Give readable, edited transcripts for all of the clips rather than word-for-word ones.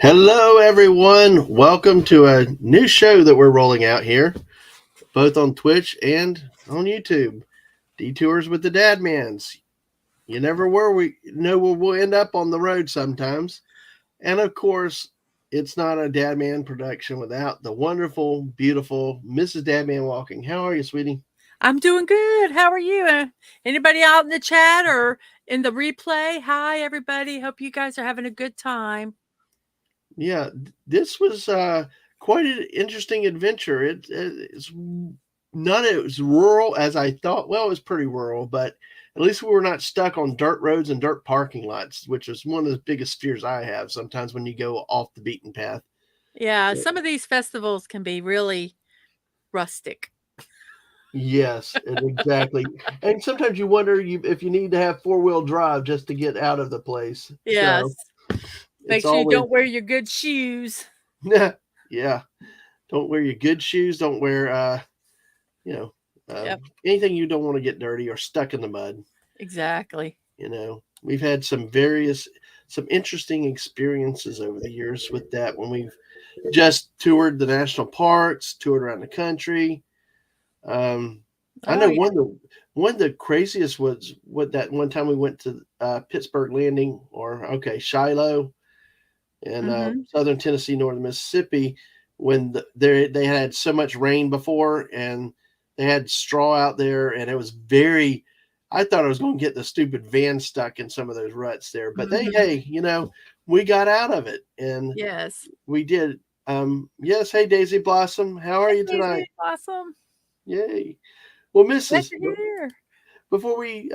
Hello, everyone. Welcome to a new show that we're rolling out here, both on Twitch and on YouTube. Detours with the Dadmans. You never we know where we'll end up on the road sometimes. And of course, it's not a Dadman production without the wonderful, beautiful Mrs. Dadman walking. How are you, sweetie? I'm doing good. How are you? Anybody out in the chat or in the replay? Hi, everybody. Hope you guys are having a good time. Yeah, this was quite an interesting adventure. It's not as rural as I thought. Well, it was pretty rural, but at least we were not stuck on dirt roads and dirt parking lots, which is one of the biggest fears I have sometimes when you go off the beaten path. Yeah, Yeah. some of these festivals can be really rustic. Yes, exactly. And sometimes you wonder if you need to have four-wheel drive just to get out of the place. So Yes. it's Make sure you always, don't wear your good shoes. yeah. Don't wear your good shoes. Don't wear you know, Yep, anything you don't want to get dirty or stuck in the mud. exactly. We've had some interesting experiences over the years with that when we've just toured the national parks, toured around the country. Um, I Oh, know yeah. one of the craziest was what that one time we went to Pittsburgh Landing or Shiloh in Mm-hmm. southern Tennessee, northern Mississippi, when they had so much rain before and they had straw out there, and it was very. I thought I was going to get the stupid van stuck in some of those ruts there, but Mm-hmm. hey, we got out of it, and Yes. we did. Yes, hey Daisy Blossom, how are you tonight? Easy. Awesome. Yay! Well, Glad Mrs. you're here. Before we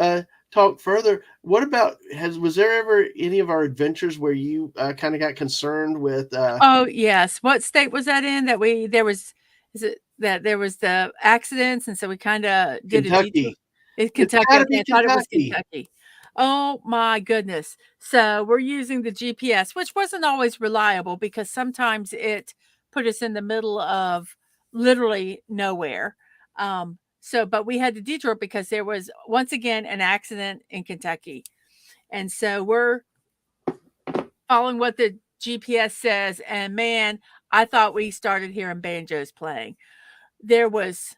talk further, what about was there ever any of our adventures where you kind of got concerned with Oh, yes. What state was that in that is it that there was the accidents, and so we kinda did a detour? Kentucky? It's It's Kentucky, got to okay, be I thought it was Kentucky. Kentucky. Oh my goodness. So, we're using the GPS, which wasn't always reliable because sometimes it put us in the middle of literally nowhere. But we had to detour because there was once again an accident in Kentucky, and so we're following what the GPS says, and man, I thought we started hearing banjos playing. There was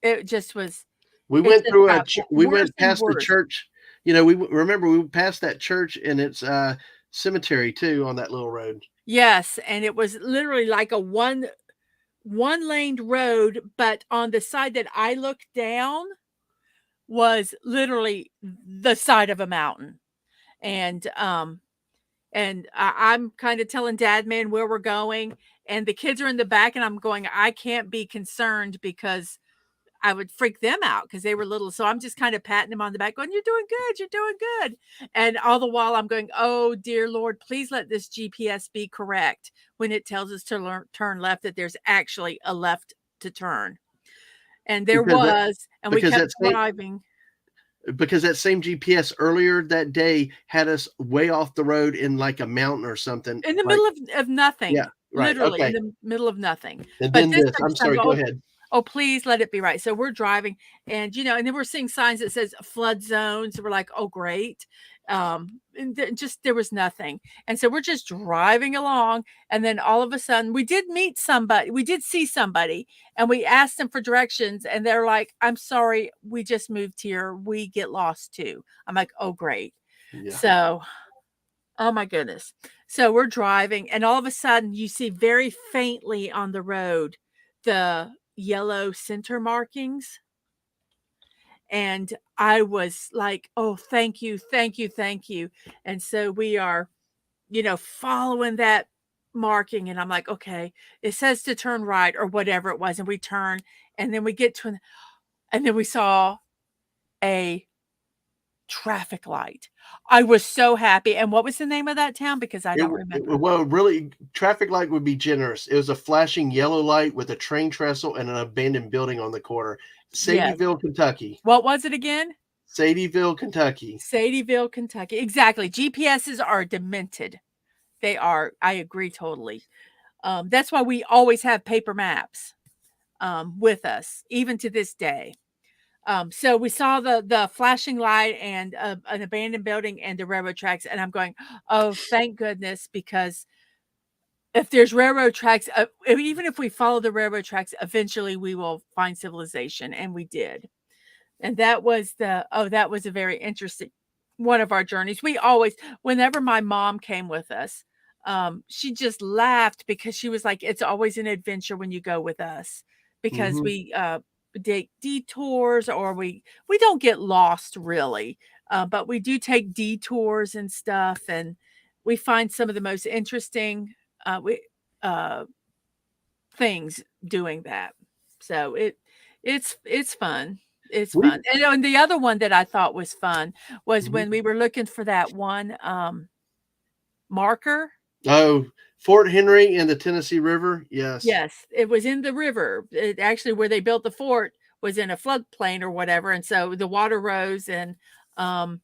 it just was We it went just through got we worse went and past the worse. church. Remember we passed that church and its cemetery too on that little road. Yes, and it was literally like a one-laned road, but on the side that I looked down was literally the side of a mountain. And, I'm kinda telling Dad, "Man, where we're going," and the kids are in the back, and I'm going, "I can't be concerned because I would freak them out because they were little." So I'm just kind of patting them on the back, going, "You're doing good. You're doing good." And all the while I'm going, "Oh, dear Lord, please let this GPS be correct when it tells us to turn left, that there's actually a left to turn." And there because that was, and we because kept that same driving because that same GPS earlier that day had us way off the road in like a mountain or something. in the Like middle of yeah, nothing, right, literally in okay. the middle of nothing. And But then this this. time I'm just I'm sorry. going, Go "Oh, ahead. oh, please let it be right." So we're driving and then we're seeing signs that says flood zone. So we're like, "Oh, great." And just there was nothing. And so we're just driving along. And then all of a sudden we did meet somebody. We did see somebody and we asked them for directions. And they're like, "I'm sorry, we just moved here. We get lost too." I'm like, "Oh, great." Yeah. So, oh my goodness. So we're driving, and all of a sudden, you see very faintly on the road the yellow center markings. And I was like, "Oh, thank you, thank you, thank you." And so we are, following that marking. And I'm like, "Okay, it says to turn right," or whatever it was. And we turn, and then we get to and then we saw a traffic light. I was so happy. And what was the name of that town? Because I don't remember. Well, really, traffic light would be generous. It was a flashing yellow light with a train trestle and an abandoned building on the corner. Yes. Sadieville, Kentucky. What was it again? Sadieville, Kentucky. Sadieville, Kentucky. Exactly. GPSs are demented. They are. I agree totally. That's why we always have paper maps with us, even to this day. So we saw the flashing light and an abandoned building and the railroad tracks, and I'm going, oh, thank goodness, because if there's railroad tracks, even if we follow the railroad tracks, eventually we will find civilization, and we did. And that was that was a very interesting one of our journeys. We always, whenever my mom came with us, she just laughed because she was like, "It's always an adventure when you go with us," because Mm-hmm. we take detours, or we don't get lost really, but we do take detours and stuff, and we find some of the most interesting we uh, things doing that. So it's fun. It's We fun. And the other one that I thought was fun was mhm. when we were looking for that one, marker. Oh, Fort Henry and the Tennessee River. Yes. Yes, it was in the river. It actually, where they built the fort was in a floodplain or whatever, and so the water rose, um,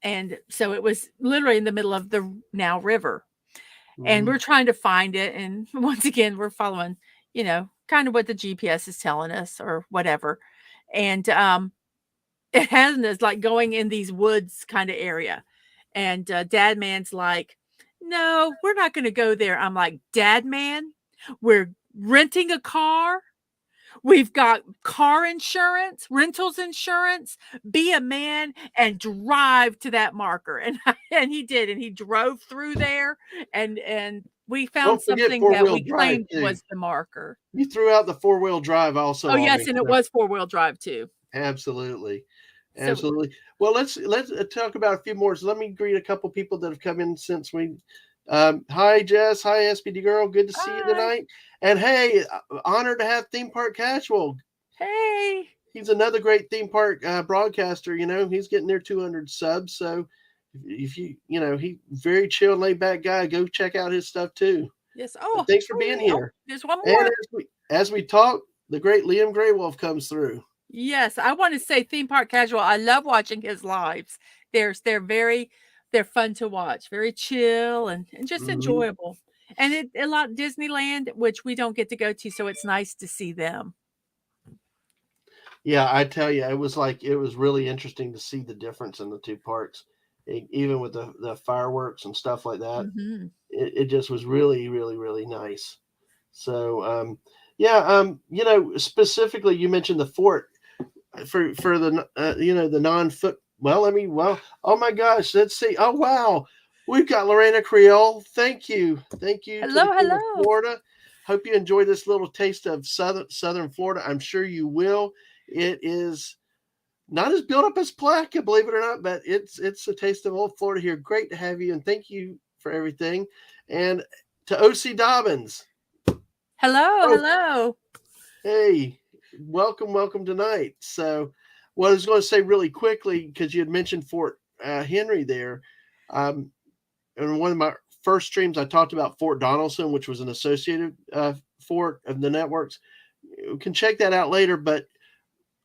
and so it was literally in the middle of the now river. And Mm-hmm. we're trying to find it, and once again, we're following, kind of what the GPS is telling us or whatever. And, it has us, like, going in these woods kinda area, and, Dadman's like, "No, we're not gonna go there." I'm like, "Dadman, we're renting a car. We've got car insurance, rentals insurance. Be a man and drive to that marker." And and he did, and he drove through there, and we found Don't forget something that four-wheel we drive claimed too. was the marker. You threw out the four-wheel drive also Oh, on yes, me. and it So was four-wheel drive too. absolutely. So Absolutely. Well, let's talk about a few more. So let me greet a couple people that have come in since we. Hi Jess. Hi SPD girl. Good to see you hi. tonight. And hey, honored to have Theme Park Casual. Hey. He's another great theme park broadcaster. He's getting near 200 subs. So if he very chill, laid back guy. Go check out his stuff too. Yes. But Oh, thanks for being oh, oh, here. there's one And more. as we talk, the great Liam Graywolf comes through. Yes, I wanna say Theme Park Casual, I love watching his lives. They're fun to watch, very chill and just Mhm. enjoyable. And a lot Disneyland, which we don't get to go to, so it's nice to see them. Yeah, I tell you, it was really interesting to see the difference in the two parks, even with the fireworks and stuff like that. Mhm. It just was really, really, really nice. So, yeah, specifically, you mentioned the fort for the the non-foot. Well, oh my gosh, let's see. Oh wow, we've got Lorena Creole. Thank you to the Hello, Queen of hello. Florida. Hope you enjoy this little taste of Southern Florida. I'm sure you will. It is not as built up as Placa, believe it or not, but it's a taste of old Florida here. Great to have you, and thank you for everything. And to OC Dobbins, Hello, oh hello. hey, welcome tonight. So, what I was going to say really quickly, because you had mentioned Fort Henry there, um, in one of my first streams, I talked about Fort Donelson, which was an associated fort of the networks. You can check that out later, but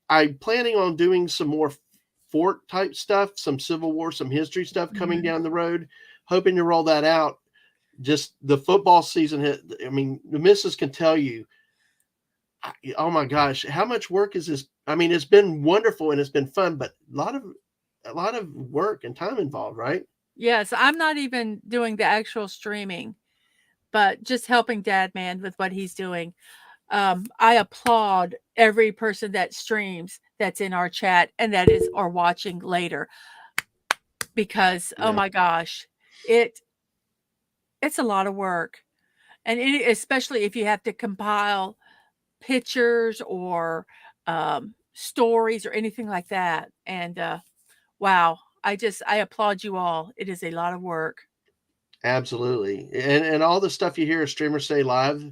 I'm planning on doing some more fort type stuff, some Civil War, some history stuff coming Mhm. down the road. Hoping to roll that out. Just the football season hit. I mean, the missus can tell you, oh my gosh, how much work is this? I mean, it's been wonderful and it's been fun, but a lot of work and time involved, right? Yes, I'm not even doing the actual streaming, but just helping Dad Man with what he's doing. I applaud every person that streams that's in our chat and that is or watching later, because oh Yeah, my gosh, it it's a lot of work. And especially if you have to compile pictures or stories or anything like that. And wow, I applaud you all. It is a lot of work. absolutely. And all the stuff you hear a streamer say live,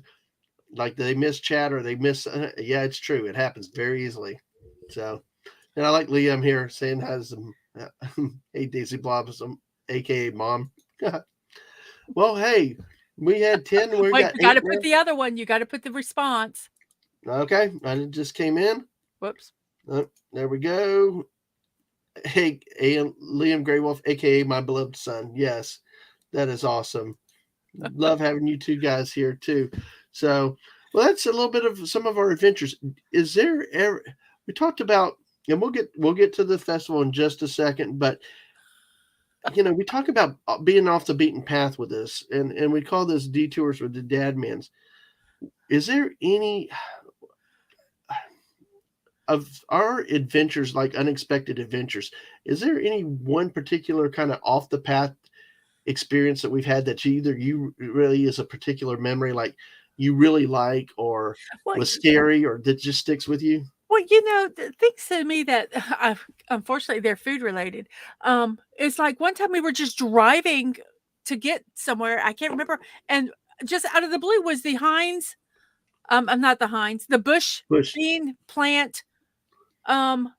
like they miss chat or they miss, yeah, it's true. It happens very easily. So, and I like Liam here saying has some, hey Daisy Blossom, aka Mom. Well, hey, we had 10, we Wait, got you got eight to put now. the other one. You got to put the response. Okay, I just came in. Whoops. Oh, there we go. Hey, Liam Graywolf, aka my beloved son. Yes, that is awesome. Love having you two guys here too. So, well, that's a little bit of some of our adventures. Is there ever? we talked about, and we'll get to the festival in just a second, but we talk about being off the beaten path with this, and we call this detours with the Dadmans. Is there any of our adventures, like unexpected adventures, is there any one particular kind of off the path experience that we've had that you really is a particular memory, like you really like, or Well, was scary, or that just sticks with you? well, the things to me that unfortunately they're food related. It's like one time we were just driving to get somewhere. I can't remember, and just out of the blue was the Heinz. I'm not the Heinz, the Bush Bush, bean plant um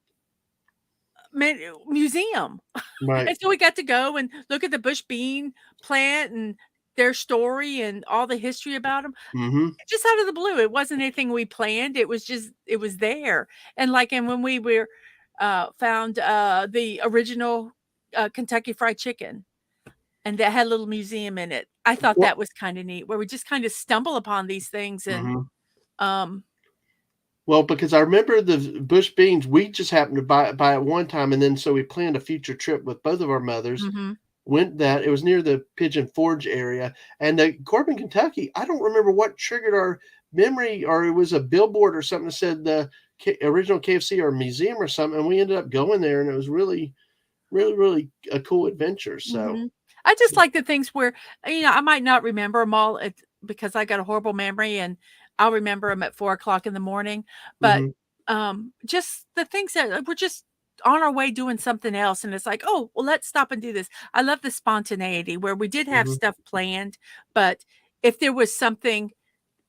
museum. right? And so we got to go and look at the bush bean plant and their story and all the history about them. Mm-hmm. Just out of the blue. It wasn't anything we planned. It was just it was there. And when we were found the original Kentucky Fried Chicken, and that had a little museum in it. I thought Well, that was kind of neat, where we just kind of stumble upon these things and mhm. um Well, because I remember the bush beans, we just happened to buy it one time, and then so we planned a future trip with both of our mothers. mhm. Went that it was near the Pigeon Forge area, and the Corbin, Kentucky. I don't remember what triggered our memory, or it was a billboard or something that said the original KFC or museum or something, and we ended up going there, and it was really, really, really a cool adventure. So, Mhm. I just like the things where, I might not remember them all because I got a horrible memory and I'll remember them at 4 o'clock in the morning. But mhm, just the things that we're just on our way doing something else. And it's like, oh, well, let's stop and do this. I love the spontaneity where we did have mhm, stuff planned, but if there was something,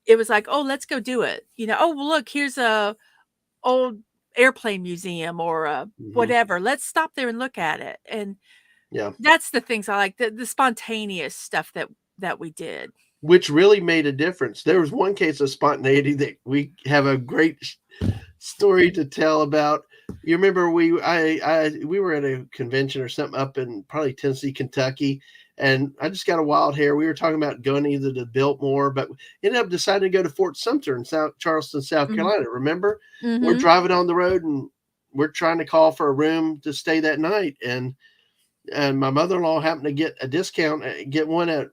it was like, oh, let's go do it. Oh, well, look, here's a old airplane museum or mhm. whatever. Let's stop there and look at it. And Yeah. that's the things I like, the spontaneous stuff that we did. Which really made a difference. There was one case of spontaneity that we have a great story to tell about. You remember we were at a convention or something up in probably Tennessee, Kentucky, and I just got a wild hair. We were talking about going either to Biltmore, but we ended up deciding to go to Fort Sumter in South Charleston, South Mhm. Carolina. Remember, we're Mhm. driving on the road and we're trying to call for a room to stay that night, and my mother-in-law happened to get a discount, get one at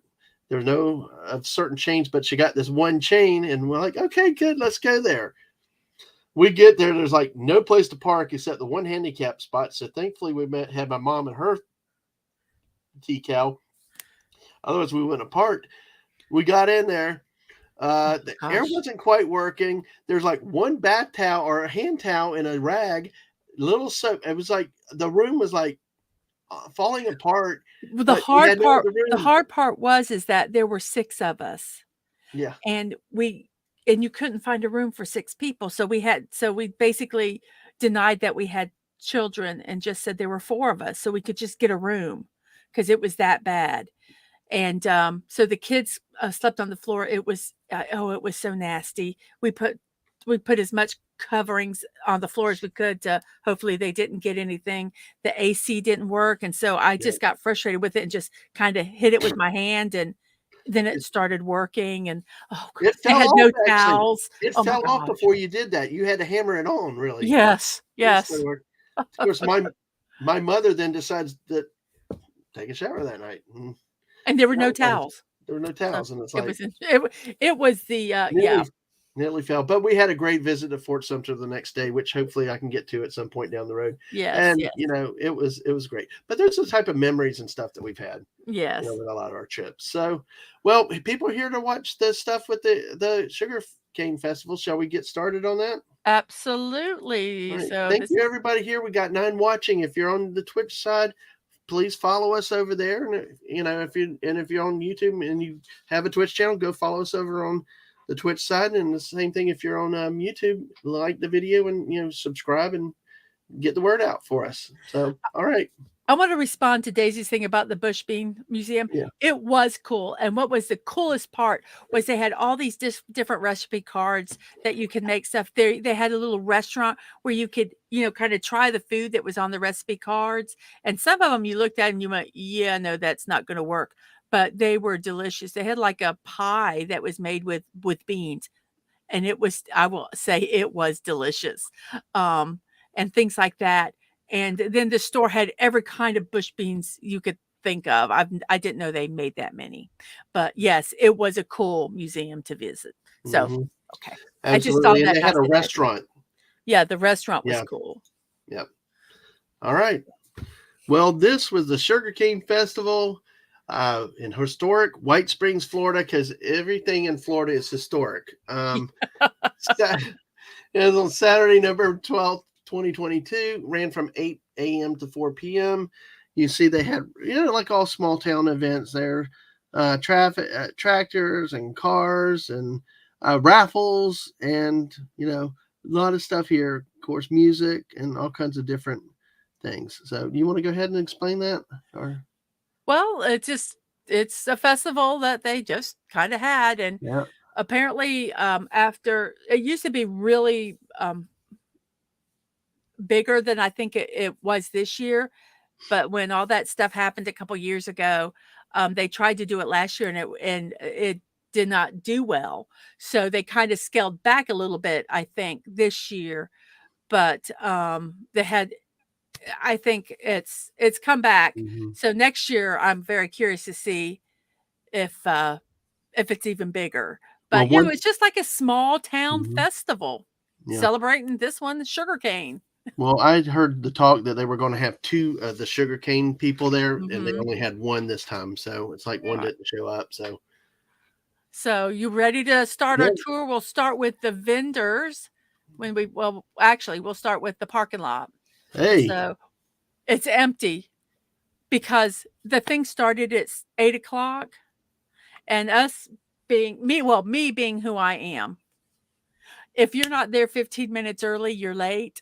there's no of certain chains, but she got this one chain, and we're like, okay, good, let's go there. We get there, there's like no place to park except the one handicap spot. So thankfully, had my mom and her decal. Otherwise, we wouldn't have parked. We got in there. The air Gosh. wasn't quite working. There's like one bath towel or a hand towel in a rag, little soap. It was like the room was like falling apart, Well, but we had no other the room. hard part was is that there were 6 of us, Yeah. and you couldn't find a room for 6 people, so we basically denied that we had children and just said there were 4 of us, so we could just get a room because it was that bad. And, so the kids, slept on the floor. It was so nasty. We put as much coverings on the floor as we could to hopefully they didn't get anything. The AC didn't work, and so I Yeah. just got frustrated with it and just kinda hit it with my hand, and then it It, started working, and, oh god, it they fell had off no actually. towels. It Oh my fell off gosh. before you did that. You had to hammer it on, really. Yes, So, yes. of course, my mother then decides that take a shower that night. And there were no Towels on. towels. There were no So, towels, and it's it like was it was the, yeah. nearly nearly fell. But we had a great visit to Fort Sumter the next day, which hopefully I can get to at some point down the road. Yes, And yes, it was great. But there's the type of memories and stuff that we've had, yes. with a lot of our trips. So, well, people are here to watch the stuff with the sugar cane festival. Shall we get started on that? All Absolutely. right. So Thank this you, is everybody here. We got 9 watching. If you're on the Twitch side, please follow us over there. And if you're on YouTube and you have a Twitch channel, go follow us over on the Twitch side. And the same thing if you're on YouTube, like the video and subscribe and get the word out for us. So, all right, I want to respond to Daisy's thing about the Bush Bean Museum. yeah, It was cool. And what was the coolest part was they had all these different recipe cards that you could make stuff. They had a little restaurant where you could, kind of try the food that was on the recipe cards. And some of them you looked at and you went, yeah, no, that's not going to work. But they were delicious. They had like a pie that was made with beans. and it was, I will say, it was delicious, um, and things like that. And then the store had every kind of bush beans you could think of. I didn't know they made that many, but yes, it was a cool museum to visit. So, Hmm. okay, I just saw Absolutely. And that they and I had a said, "Oh, restaurant. yeah, the restaurant was Yeah. cool." Yep. All right. Well, this was the Sugar Cane Festival in historic White Springs, Florida, because everything in Florida is historic. It was on Saturday, November 12th, 2022, ran from 8 a.m. to 4 p.m. You see, they had, like all small town events there, traffic, tractors and cars and raffles and, a lot of stuff here. Of course, music and all kinds of different things. So, you want to go ahead and explain that? Or, Well, it's a festival that they just kinda had, and yeah. apparently, after it used to be really, bigger than I think it was this year, but when all that stuff happened a couple years ago, they tried to do it last year, and it did not do well. So they kinda scaled back a little bit, I think, this year, but, they had I think it's come back. Hmm. So next year, I'm very curious to see if, uh if it's even bigger. Well, But, one, it's just like a small town mhm, festival yeah. celebrating this one, the sugarcane. Well, I heard the talk that they were going to have two of the sugarcane people there, and they Mhm. only had one this time. So it's like one Right. didn't show up. So, So, you ready to start our yeah. tour? We'll start with the vendors well, actually, we'll start with the parking lot. Hey. So, it's empty because the thing started at 8 o'clock, and us being me being who I am, if you're not there 15 minutes early, you're late.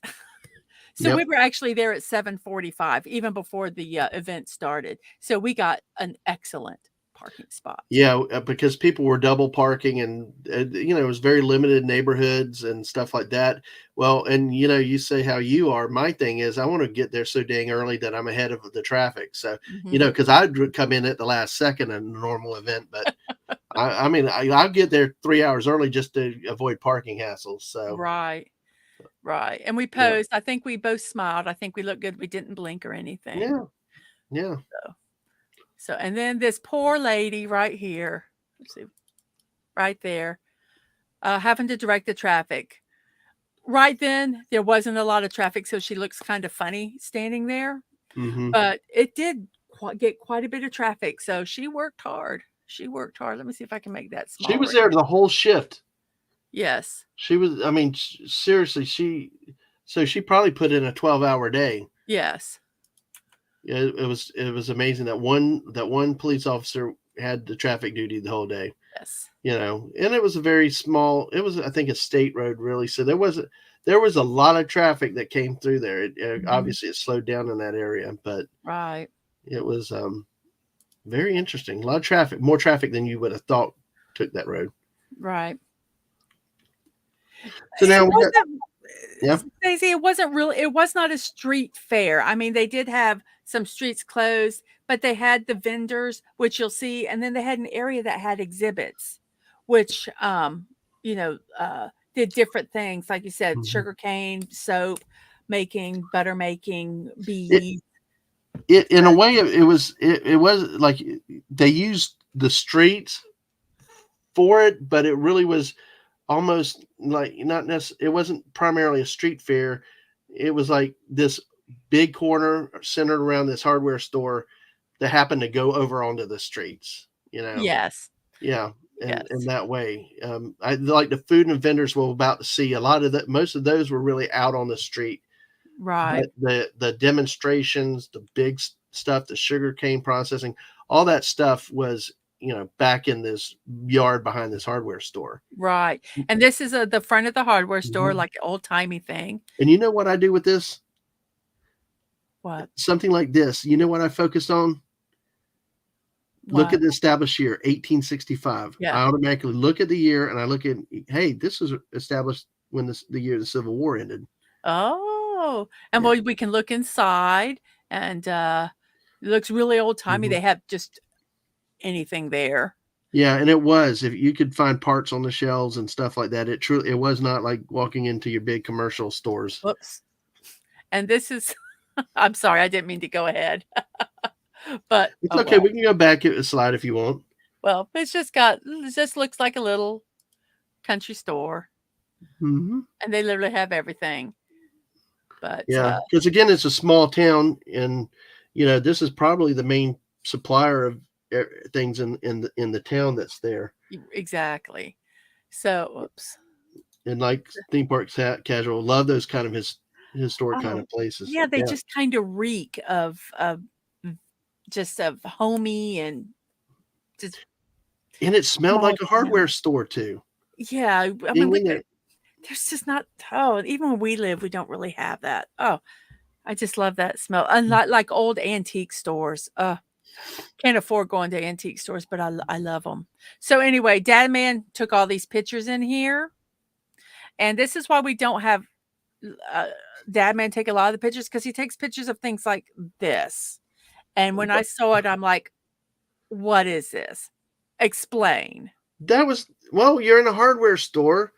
So we Yep. were actually there at 7:45, even before the, event started. So we got an excellent parking spot. Yeah, because people were double parking, and it was very limited neighborhoods and stuff like that. Well, and you say how you are. My thing is, I want to get there so dang early that I'm ahead of the traffic. So, Mhm. because I'd come in at the last second in a normal event, but I mean, I'll get there 3 hours early just to avoid parking hassles. So, Right, right, and we yeah, posed. I think we both smiled. I think we looked good. We didn't blink or anything. yeah, yeah. So and then this poor lady right here, let's see, right there, having to direct the traffic. Right then, there wasn't a lot of traffic, so she looks kind of funny standing there. Hmm. But it did get quite a bit of traffic, so she worked hard. She worked hard. Let me see if I can make that She was smaller. there the whole shift. Yes. She was, I mean, seriously, so she probably put in a 12-hour day. Yes. It was amazing that one police officer had the traffic duty the whole day. Yes. And it was a very small. It was, I think, a state road, really. So there was a lot of traffic that came through there. Mhm. Obviously it slowed down in that area, but Right. it was very interesting. A lot of traffic, more traffic than you would have thought took that road. Right. So It now we got, wasn't yeah. Stacey, it was not a street fair. I mean, they did have some streets closed, but they had the vendors, which you'll see, and then they had an area that had exhibits, which, did different things, like you said, Mhm. sugarcane, soap making, butter making, It beads. it in a way it was like they used the streets for it, but it really was almost like not necessarily. It wasn't primarily a street fair. It was like this big corner centered around this hardware store that happened to go over onto the streets. Yes, Yeah, and in yes, that way, I like the food and vendors we're about to see. A lot of that, most of those were really out on the street, right, but the demonstrations, the big stuff, the sugar cane processing, all that stuff was back in this yard behind this hardware store. right, and this is, the front of the hardware store, Mhm. like old-timey thing. And you know what I do with this? What? Something like this. You know what I focused on? Look What? at the established year, 1865. Yeah. I automatically look at the year and I look at, hey, this was established when the year the Civil War ended. Oh, and Yeah. well, we can look inside and, it looks really old-timey. Mhm. They have just anything there. Yeah, and it was. If you could find parts on the shelves and stuff like that, it was not like walking into your big commercial stores. Whoops. And this is I'm sorry, I didn't mean to go ahead. But, It's oh okay. well. We can go back a slide if you want. Well, it just looks like a little country store, Hmm. and they literally have everything. But, Yeah, because again, it's a small town, and this is probably the main supplier of things in the town that's there. exactly. So, oops. And like theme parks, casual, love those kind of historic kind Oh, of places. yeah, they Yeah, just kinda reek of just of homey and just and it smelled small like a town. hardware store too. Yeah, I mean, Being in there, there's just not even where we live, we don't really have that. Oh, I just love that smell, and like old antique stores. Can't afford going to antique stores, but I love them. So anyway, Dad Man took all these pictures in here, and this is why we don't have, uh, Dad Man take a lot of the pictures because he takes pictures of things like this, and when I saw it, I'm like, "What is this? Explain." that was well. You're in a hardware store.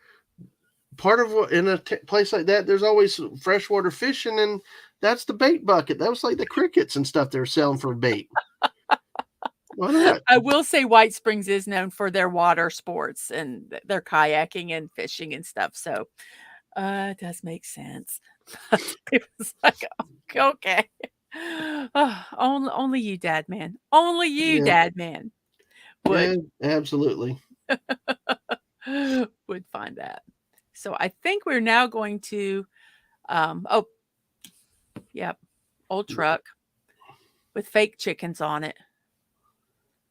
Part of what in a place like that, there's always freshwater fishing, and that's the bait bucket. That was like the crickets and stuff they're selling for bait. Why not? I will say White Springs is known for their water sports and their kayaking and fishing and stuff, so, it does make sense. But it was like, okay. Oh, only you, Dad Man. Only you, Yeah, Dad Man, yeah, would absolutely. would find that. So I think we're now going to, oh, yep, old truck with fake chickens on it.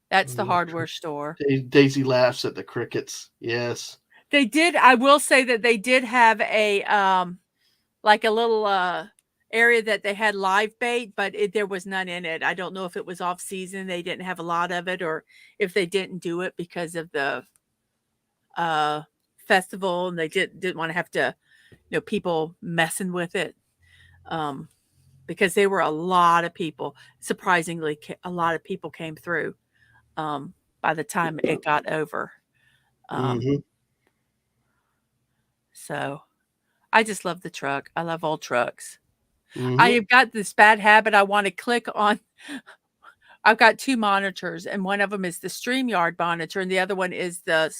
That's the hardware store. Daisy laughs at the crickets. Yes. They did I will say that they did have like a little, area that they had live bait, but there was none in it. I don't know if it was off season, they didn't have a lot of it, or if they didn't do it because of the, uh, festival, and they didn't wanna have to, people messing with it, um, because there were a lot of people. Surprisingly, a lot of people came through, um, by the time it got over, um, Hmm. so I just love the truck. I love old trucks. I Hmm. have got this bad habit, I wanna click on I've got 2 monitors, and one of them is the StreamYard monitor, and the other one is the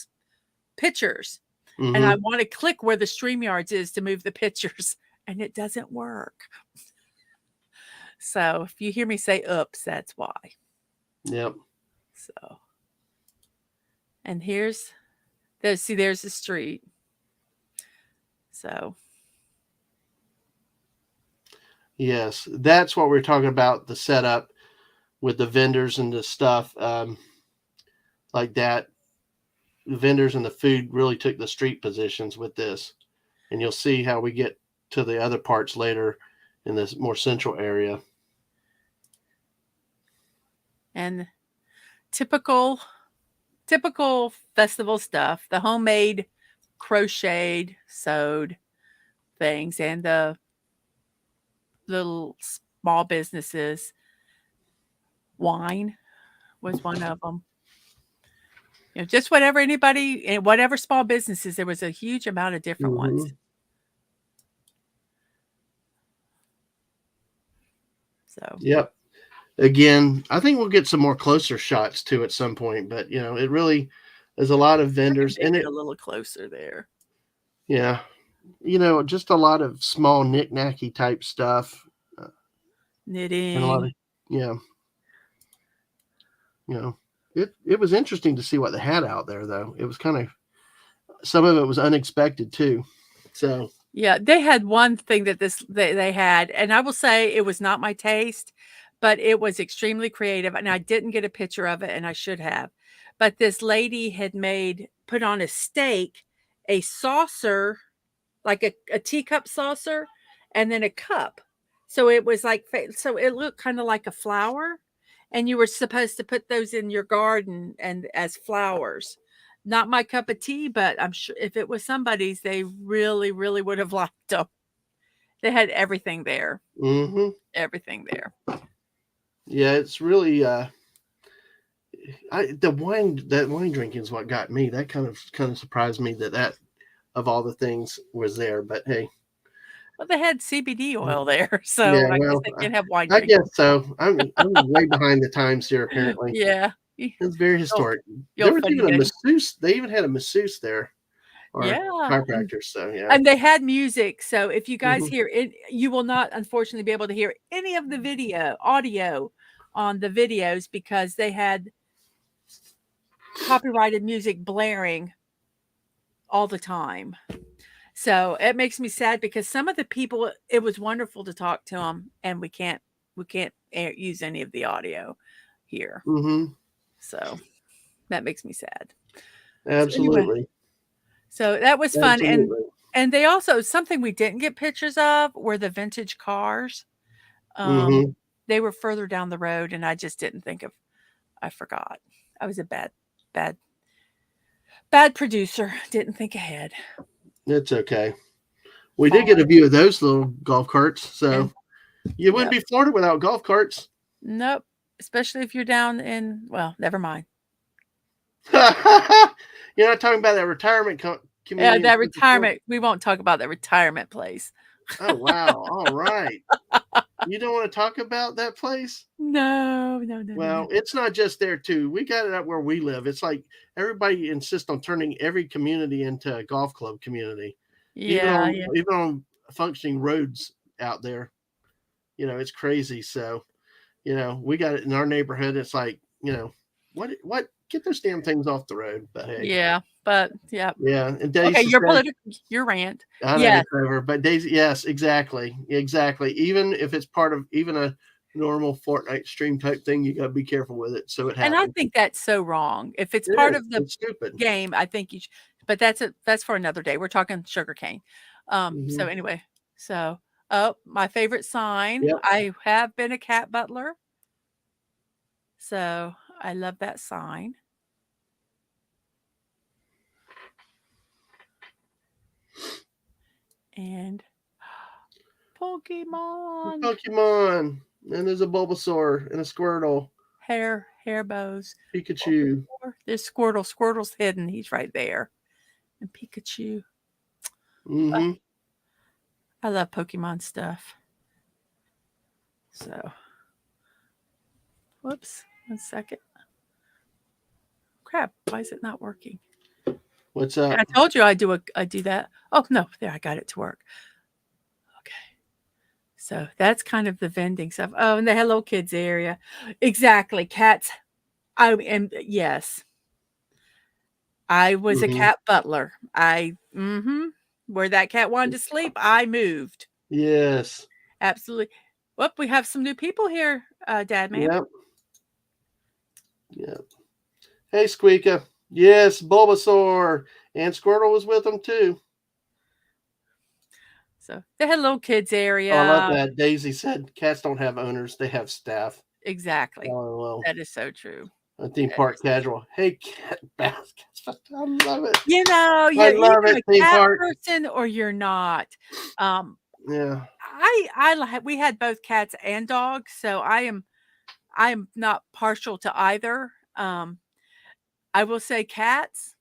pictures, and I Hmm. wanna click where the StreamYards is to move the pictures, and it doesn't work. So, if you hear me say, "Oops," that's why. Yep. So, and there's the street. So, Yes, that's what we're talking about. The setup with the vendors and the stuff like that. The vendors and the food really took the street positions with this, and you'll see how we get to the other parts later in this more central area. and typical typical festival stuff, the homemade crocheted, sewed things, and the little small businesses. Wine was one of them. Just whatever anybody and whatever small businesses, there was a huge amount of different ones. Hmm. So, Yep. Again, I think we'll get some more closer shots too at some point, but it really there's a lot of I can vendors make and it it a little closer there. yeah, just a lot of small knick-knacky type stuff, and a lot Knitting. of yeah, you know, it was interesting to see what they had out there though. It was kind of some of it was unexpected too. So, Yeah, they had one thing that they had, and I will say it was not my taste, but it was extremely creative, and I didn't get a picture of it, and I should have. But this lady had put on a steak, a saucer, like a teacup saucer, and then a cup. So it was like so it looked kinda like a flower, and you were supposed to put those in your garden and as flowers. Not my cup of tea, but I'm sure if it was somebody's, they really, really would have liked them. They had hmm everything there. yeah, it's really that wine drinking is what got me. That kind of surprised me that of all the things was there. But hey, Well, they had CBD oil there, yeah, so I guess well, they can have wine I drinking. guess so. I'm way behind the times here. Apparently, Yeah. it's very You'll historic. There you'll was funny even a getting. masseuse. They even had a masseuse there, or Yeah, chiropractor. So yeah. and they had music, so if you guys Hmm. hear it, you will not unfortunately be able to hear any of the audio on the videos because they had copyrighted music blaring all the time. So, it makes me sad because some of the people it was wonderful to talk to them, and we can't air use any of the audio here. Hmm. So, that makes me sad. So, anyway, Absolutely. so that was fun, Absolutely. and they also something we didn't get pictures of were the vintage cars. Um, Hmm. they were further down the road, and I just didn't think of I forgot. I was a bad bad producer, didn't think ahead. It's okay. We did get a Fine. view of those little golf carts, so And you wouldn't yep. be Florida without golf carts. Nope. Especially if you're down in well, never mind. You're not talking about that retirement Yeah, community in that Central. retirement we won't talk about that retirement place. Oh wow! All right. You don't want to talk about that place? No, no, no, no, no. Well, it's not just there too. We got it up where we live. It's like everybody insists on turning every community into a golf club community, even Yeah, on yeah. even on functioning roads out there. It's crazy. So we got it in our neighborhood. It's like what get those damn things off the road. But hey, Yeah, but yeah. yeah. And Okay, Daisy your said, political your rant. I know, Yes, Trevor, but Daisy, yes, exactly, exactly. Even if it's part of even a normal Fortnite stream type thing, you got to be careful with it so it and I happens. think that's so wrong. If it's It part is. of the It's stupid. game, I think you should but that's for another day. We're talking sugarcane. So Hmm. anyway, so oh, my favorite sign. Yep. I have been a cat butler, so I love that sign. And Pokemon Pokemon, and there's a Bulbasaur and a Squirtle, hair bows. Pikachu. There's Squirtle. Squirtle's hidden. He's right there. And Pikachu. Uh, Hmm. I love Pokemon stuff. So, whoops, 1 second. Crap, why is it not working? What's up? I told you I do that. Oh no, there I got it to work. Okay. So that's kind of the vending stuff. Oh, and the Hello Kids area. Exactly. Cats. I am yes. I was a Hmm. cat butler. Where that cat wanted to sleep, I moved. Yes. Absolutely. Well, we have some new people here, Dad man. Yep. Yep. Hey, Squeaka. Yes, Bulbasaur and Squirtle was with them too. So the Hello Kids Oh, I love area. that. Daisy said cats don't have owners; they have staff. Exactly. Oh well. That is so true. A theme That park is so true. casual. Hey, cat baskets. I love it. You're I love either it. a Theme cat park. person or you're not. Um, Yeah. we had both cats and dogs, so I am not partial to either. I will say cats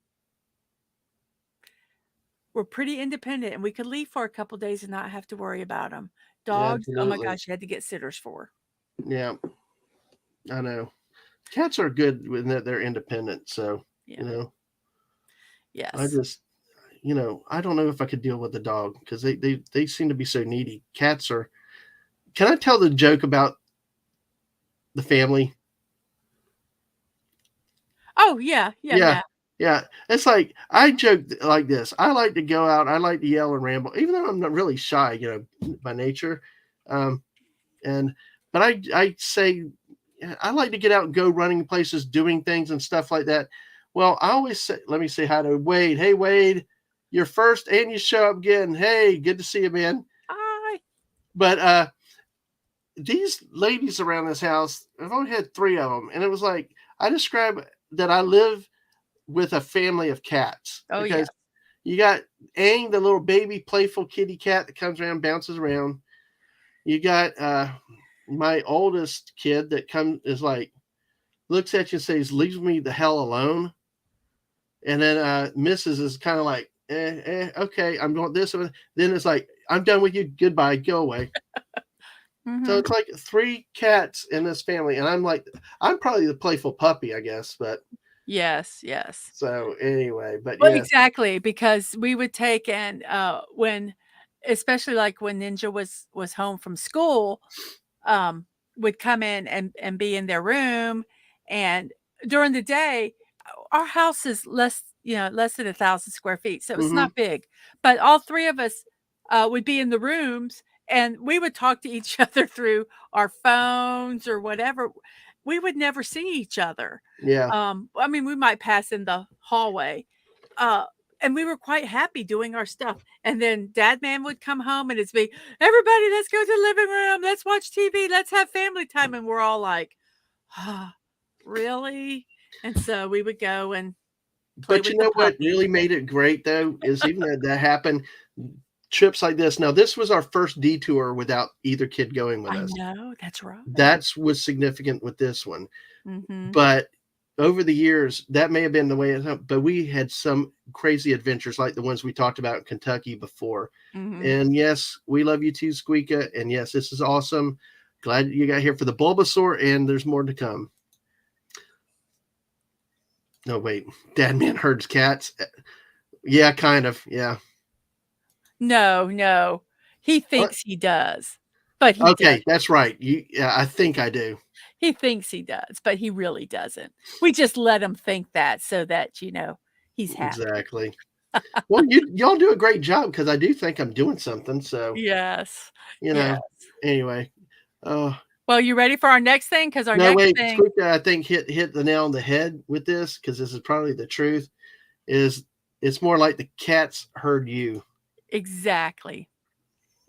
were pretty independent, and we could leave for a couple days and not have to worry about them. Dogs, oh my Absolutely. gosh, you had to get sitters for. Yeah. I know. Cats are good when they're independent. So Yeah. you know, I Yes. just I don't know if I could deal with the dog because they seem to be so needy. Cats are. Can I tell the joke about the family? Oh, yeah, yeah, Yeah. yeah. Yeah. It's like I joke like this. I like to go out, I like to yell and ramble, even though I'm not really shy, by nature. Um, and but I say I like to get out and go running places, doing things and stuff like that. Well, I always say, let me say hi to Wade. Hey Wade, you're first and you show up again. Hey, good to see you, man. Hi. But these ladies around this house, I've only had three of them, and it was like I describe that I live with a family of cats Oh, yeah. because you got Aang, the little baby playful kitty cat that comes around, bounces around. You got my oldest kid that is like looks at you and says, "Leave me the hell alone." And then Mrs. is kind of like, okay, I'm doing this. Then it's like, I'm done with you. Goodbye. Go away. So it's like 3 cats in this family. And I'm like, I'm probably the playful puppy, I guess. But Yes. so anyway, but Well, yes. exactly, because we would take and, when especially, like, when Ninja was home from school, um, would come in and be in their room, and during the day, our house is less than 1,000 square feet, so it's Mm-hmm. not big, but all 3 of us, would be in the rooms, and we would talk to each other through our phones or whatever. We would never see each other. Yeah. I mean, we might pass in the hallway, uh, and we were quite happy doing our stuff, and then Dadman would come home, and it's me, "Everybody, let's go to the living room, let's watch TV, let's have family time," and we're all like, "Ah, really?" And so we would go and play But with you the know what puppy. really made it great, though, is even though that happened, trips like this. Now, this was our first detour without either kid going with I us. know, that's right. That's was significant with this one. Mhm, But over the years, that may have been the way it happened, but we had some crazy adventures like the ones we talked about in Kentucky before. mhm. And yes, we love you too, Squeaka. And yes, this is awesome. Glad you got here for the Bulbasaur, and there's more to come. No, wait. Dadman herds cats. Yeah, kind of. Yeah. No, he thinks he does, but he doesn't. Okay, that's right. Yeah, I think I do. He thinks he does, but he really doesn't. We just let him think that so that, he's happy. Exactly. Well, y'all do a great job because I do think I'm doing something. So, Yes, you yeah. know, anyway. Uh, Well, you ready for our next thing? Because our no, next wait, thing Squeaker, I think hit the nail on the head with this because this is probably the truth. Is it's more like the cats heard you. exactly.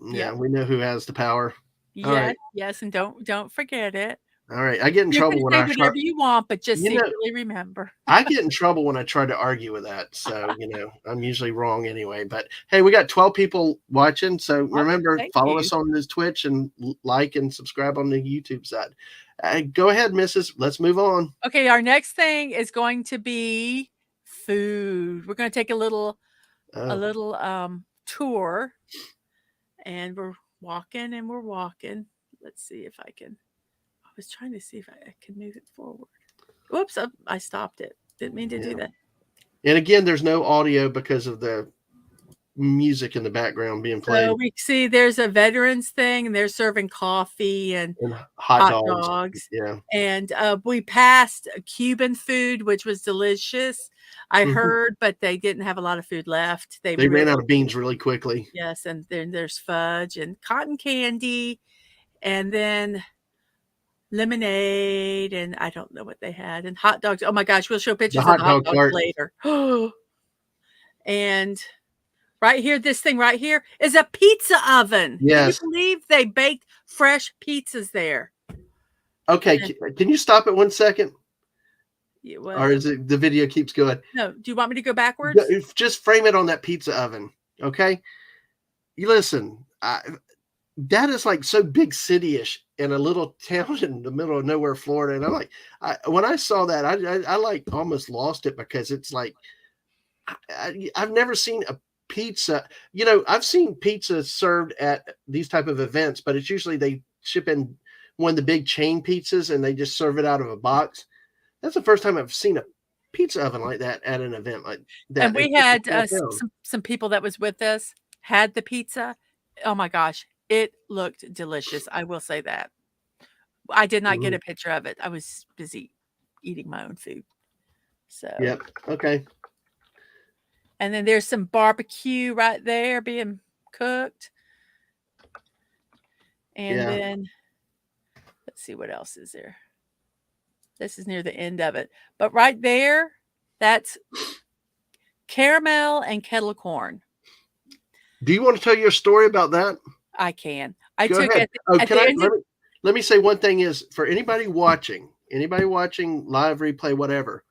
Yeah, Yep. we know who has the power. All right, Yes, and don't forget it. all right. I get in You can trouble when say I whatever start. you want, but just You know, secretly remember. I get in trouble when I try to argue with that. So, I'm usually wrong anyway. But hey, we got 12 people watching. So Oh, remember, thank follow you. us on this Twitch and like and subscribe on the YouTube side. Go ahead, Mrs. Let's move on. Okay, our next thing is going to be food. We're gonna take a Oh, little, tour, and we're walking. Let's see if I can I was trying to see if I can move it forward. Whoops, I stopped it. Didn't mean to do yeah. that. And again, there's no audio because of the music in the background being So played we see there's a veterans thing, and they're serving coffee and and hot hot dogs. dogs, Yeah. and, we passed Cuban food, which was delicious, I Mhm. heard, but they didn't have a lot of food left. They They ran really out of beans really quickly. Yes, and then there's fudge and cotton candy, and then lemonade, and I don't know what they had, and hot dogs. Oh my gosh, we'll show The pictures of hot the hot dog dogs cart. later. And right here, this thing right here is a pizza oven. Can you Yes. believe they baked fresh pizzas there? Okay. And Can you stop it 1 second? Or what? is it the video keeps going? No, do you want me to go backwards? Just frame it on that pizza oven. Okay. You listen. That is like so big city-ish in a little town in the middle of nowhere, Florida. And I'm like, when I saw that, I like almost lost it because it's like I've never seen a pizza. I've seen pizza served at these type of events, but it's usually they ship in one of the big chain pizzas and they just serve it out of a box. That's the first time I've seen a pizza oven like that at an event like And that in we such a had, small town. some people that was with us had the pizza. Oh my gosh, it looked delicious, I will say that. I did not get Mhm. a picture of it. I was busy eating my own food. So, Yep. Okay. and then there's some barbecue right there being cooked. And Yeah. then let's see what else is there. This is near the end of it. But right there, that's caramel and kettle corn. Do you want to tell your story about that? I can. I Go took ahead. Oh, at can the I end of let me say one thing is for anybody watching live replay, whatever,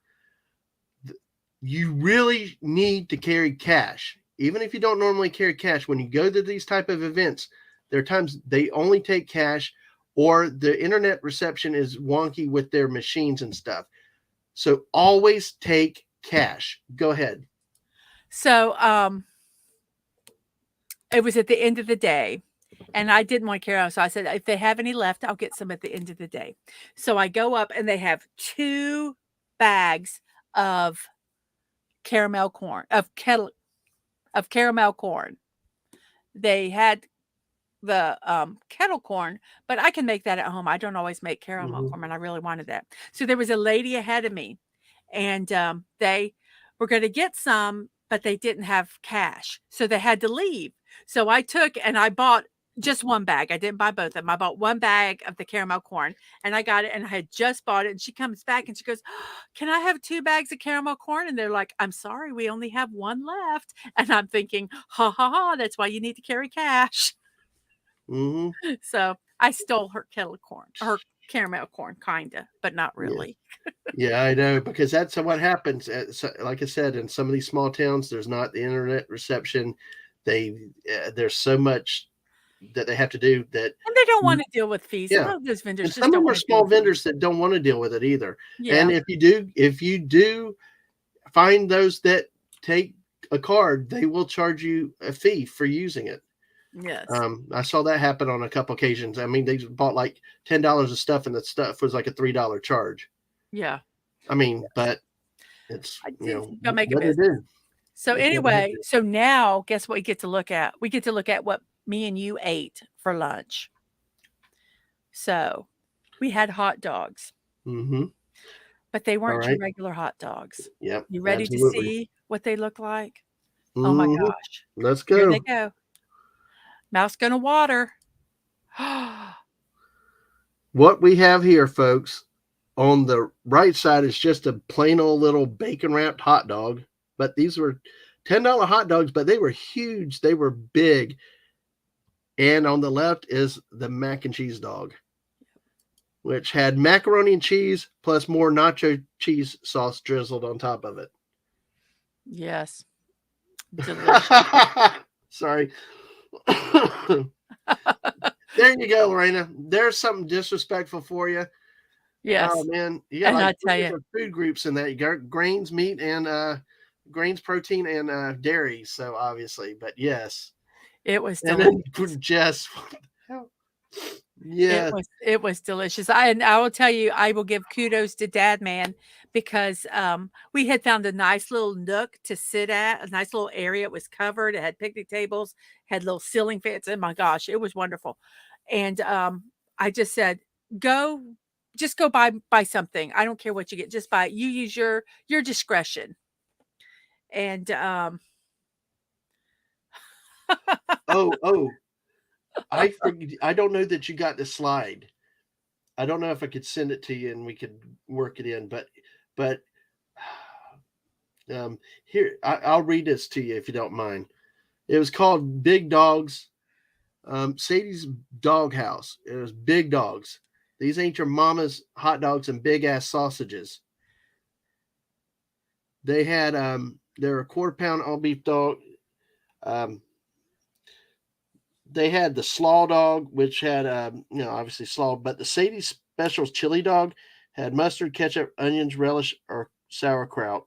you really need to carry cash. Even if you don't normally carry cash, when you go to these type of events, there are times they only take cash or the internet reception is wonky with their machines and stuff. So always take cash. Go ahead. So, it was at the end of the day, and I didn't want to carry on. So I said, if they have any left, I'll get some at the end of the day. So I go up and they have 2 bags of caramel corn, of caramel corn. They had the kettle corn, but I can make that at home. I don't always make caramel corn, and I really wanted that. So there was a lady ahead of me, and they were going to get some, but they didn't have cash, so they had to leave. So I took and I bought just 1 bag. I didn't buy both of them. I bought 1 bag of the caramel corn, and I got it, and I had just bought it. And she comes back and she goes, "Can I have 2 bags of caramel corn?" And they're like, "I'm sorry, we only have 1 left." And I'm thinking, "Ha ha ha! That's why you need to carry cash." Mm-hmm. So I stole her kettle corn, her caramel corn, kinda, but not Yeah. really. Yeah, I know, because that's what happens. Like I said, in some of these small towns, there's not the internet reception. There's so much that they have to do that. And they don't wanna deal with fees. A Yeah, lot of those vendors and just some of don't them are wanna deal small with fees. vendors that don't want to deal with it either. Yeah. And if you do find those that take a card, they will charge you a fee for using it. Yes. I saw that happen on a couple occasions. I mean, they bought like $10 of stuff, and the stuff was like a $3 charge. Yeah. I mean, Yes. but it's You gotta make a what to business. do. So That's what they have anyway, to so now guess what we get to look at? We get to look at what me and you ate for lunch. So, we had hot dogs, do. Mm-hmm. but they All weren't your right. regular hot dogs. Yep. You ready to Absolutely. see what they look like? Oh my Mm-hmm. gosh. Let's Here they go. go. Mouth's gonna water. What we have here, folks, on the right side is just a plain old little bacon wrapped hot dog. But these were $10 hot dogs, but they were huge. They were big. And on the left is the mac and cheese dog, which had macaroni and cheese plus more nacho cheese sauce drizzled on top of it. Yes. Delicious. Sorry. There you go, Lorena. There's something disrespectful for you. Yes. Oh man, you got And I like tell 3 you, different food groups in that. You got grains, meat, and grains, protein, and dairy. So obviously, but yes, it was and delicious. then just yeah, It was delicious. I will tell you, I will give kudos to Dadman because we had found a nice little nook to sit at, a nice little area. It was covered. It had picnic tables, had little ceiling fans. Oh my gosh, it was wonderful. And I just said, go, just go buy something. I don't care what you get, just buy it. You use your discretion. And oh, I don't know that you got the slide. I don't know if I could send it to you and we could work it in, but here I'll read this to you if you don't mind. It was called Big Dogs. Sadie's Dog House. It was big dogs. These ain't your mama's hot dogs and big ass sausages. They had they're a quarter-pound all beef dog. Um, they had the slaw dog, which had obviously slaw, but the Sadie's Specials chili dog had mustard, ketchup, onions, relish, or sauerkraut.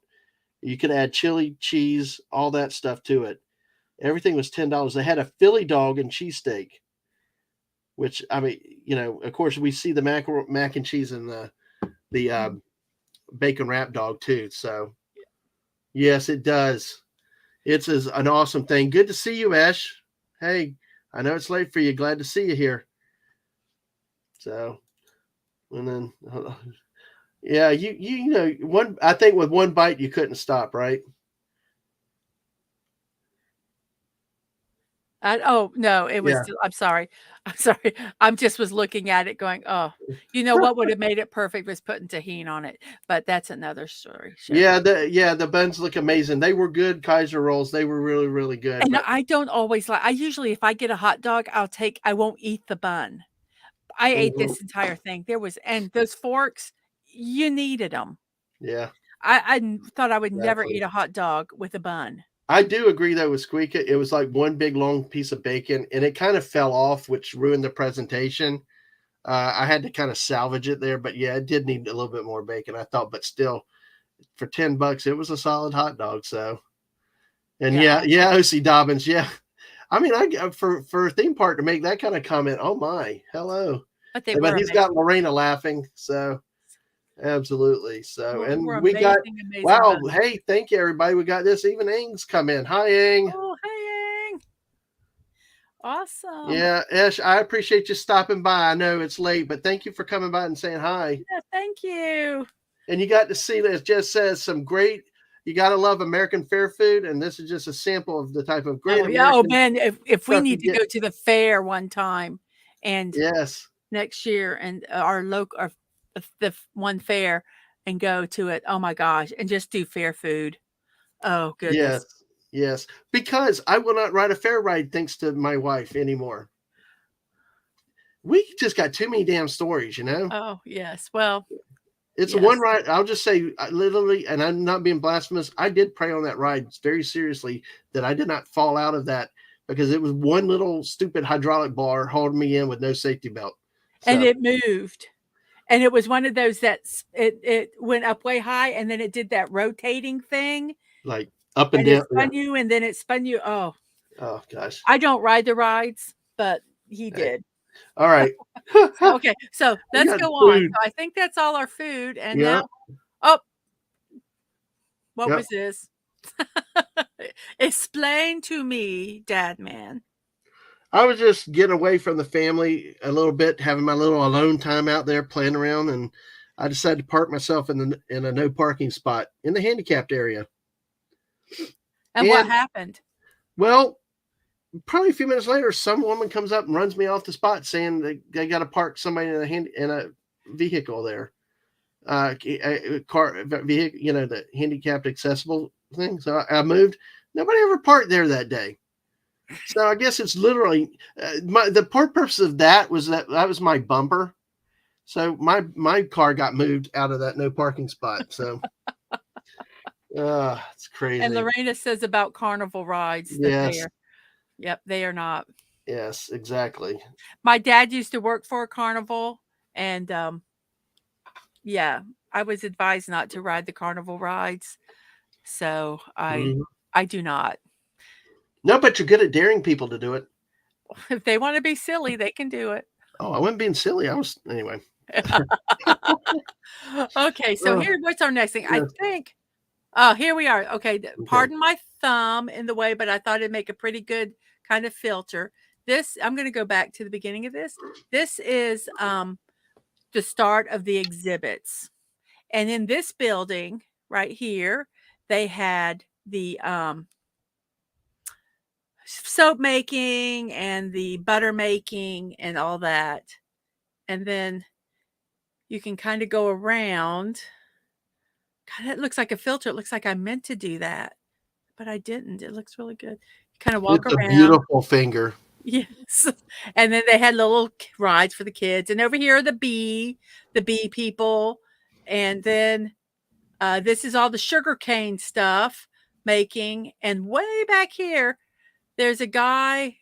You could add chili, cheese, all that stuff to it. Everything was $10. They had a Philly dog and cheesesteak, which I mean, of course, we see the mac and cheese and the bacon wrap dog too. So yes, it does. It's an awesome thing. Good to see you, Ash. Hey, I know it's late for you. Glad to see you here. So, and then yeah, you know one. I think with one bite you couldn't stop, right? Oh, no, it was Yeah. I'm sorry. I'm sorry. I'm just was looking at it going, "Oh, you know what would have made it perfect was putting tahini on it," but that's another story. The buns look amazing. They were good Kaiser rolls. They were really, really good. And But I don't always I usually, if I get a hot dog, I won't eat the bun. I ate mhm, this entire thing. And those forks, you needed them. yeah, I thought I would never exactly. eat a hot dog with a bun. I do agree though with Squeaka. It was like one big long piece of bacon, and it kind of fell off, which ruined the presentation. I had to kind of salvage it there, but yeah, it did need a little bit more bacon, I thought, but still, for $10, it was a solid hot dog. So, and Yeah. yeah, OC Dobbins, yeah. I mean, I for a theme park to make that kind of comment, oh my, hello. But they But were he's got amazing. Lorena laughing, so absolutely. So, We're and we got amazing, amazing wow, bunch. hey, thank you everybody. We got this. Even Ing's come in. Hi, Ing. Oh, hey, Ang. Awesome. Yeah, Esh, I appreciate you stopping by. I know it's late, but thank you for coming by and saying hi. Yeah, thank you. And you got to see that it just says some great. You got to love American fair food, and this is just a sample of the type of great Oh, yeah. Oh, American man, if we stuff you need to get. go to the fair one time and Yes, next year and our local or the one fair and go to it, oh my gosh, and just do fair food. Oh, yes, goodness. yes. Because I will not ride a fair ride thanks to my wife anymore. We just got too many damn stories, you know. Oh, yes. Well, It's a one yes. ride. I'll just say, literally, and I'm not being blasphemous. I did pray on that ride very seriously that I did not fall out of that because it was one little stupid hydraulic bar holding me in with no safety belt. And So, it moved. And it was one of those it went up way high and then it did that rotating thing like up and and it down. Yeah. spun you and then it spun you. Oh, Oh gosh. I don't ride the rides, but he Hey. did. All right. Okay, so We let's got go on. food. So I think that's all our food. And Yeah. now, oh, what Yep. was this? Explain to me, Dad Man. I was just getting away from the family a little bit, having my little alone time out there playing around, and I decided to park myself in a no parking spot in the handicapped area. And what And happened? well, probably a few minutes later, some woman comes up and runs me off the spot, saying they got to park somebody in a vehicle there, a car vehicle, you know, the handicapped accessible thing. So I moved. Nobody ever parked there that day. So I guess it's literally the purpose of that was that was my bumper. So my car got moved out of that no parking spot. So it's And crazy. Lorena says about carnival rides that they Yes, are, yep, they are not. yes, exactly. My dad used to work for a carnival, and yeah, I was advised not to ride the carnival rides, so Mhm. I do not. No, but you're good at daring people to do it. If they want to be silly, they can do it. Oh, I wasn't being silly. I was anyway. Okay, so Oh, here, what's our next thing? I yeah. think. Oh, here we are. Okay, Okay. pardon my thumb in the way, but I thought it'd make a pretty good kind of filter. This, I'm going to go back to the beginning of this. This is the start of the exhibits. And in this building right here, they had the soap making and the butter making and all that. And then you can kind of go around. God, it looks like a filter. It looks like I meant to do that, but I didn't. It looks really good. You kind of walk It's a around. beautiful finger. Yes. And then they had little rides for the kids. And over here are the bee people. And then this is all the sugarcane stuff making. And way back here, there's a guy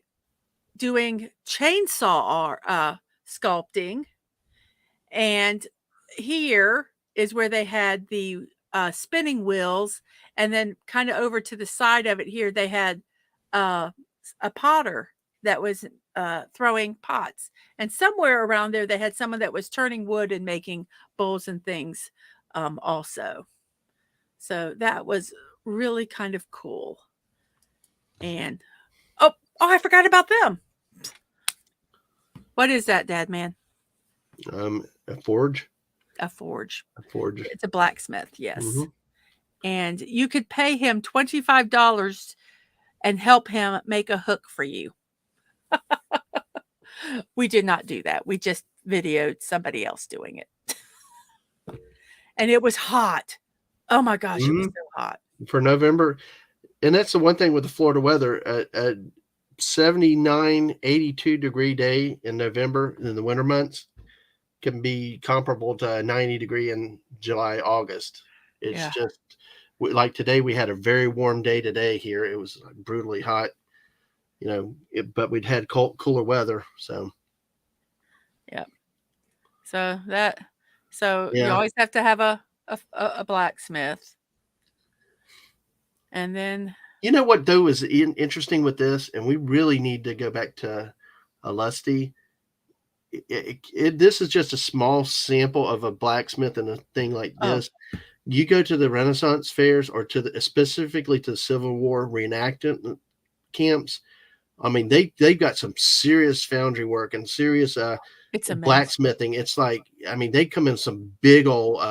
doing chainsaw sculpting. And here is where they had the spinning wheels. And then kind of over to the side of it here, they had uh, a potter that was throwing pots. And somewhere around there, they had someone that was turning wood and making bowls and things also. So that was really kind of cool. And I forgot about them. What is that, Dad Man? A forge. A forge. A forge. It's a blacksmith, yes. Mm-hmm. And you could pay him $25 and help him make a hook for you. We did not do that. We just videoed somebody else doing it. And it was hot. Oh my gosh, it was Mm-hmm. so hot. For November. And that's the one thing with the Florida weather. A 79, 82 degree day in November in the winter months can be comparable to a 90 degree in July, August. It's Yeah. just like today, we had a very warm day today here. It was brutally hot, you know, but we'd had cooler weather. So, Yeah. So that so you Yeah. always have to have a blacksmith. And then You know what though is interesting with this, and we really need to go back to Lusty. This is just a small sample of a blacksmith and a thing like oh, this. You go to the Renaissance fairs or to the specifically to the Civil War reenactment camps. I mean, they've got some serious foundry work and serious it's amazing. blacksmithing. It's like, I mean, they come in some big old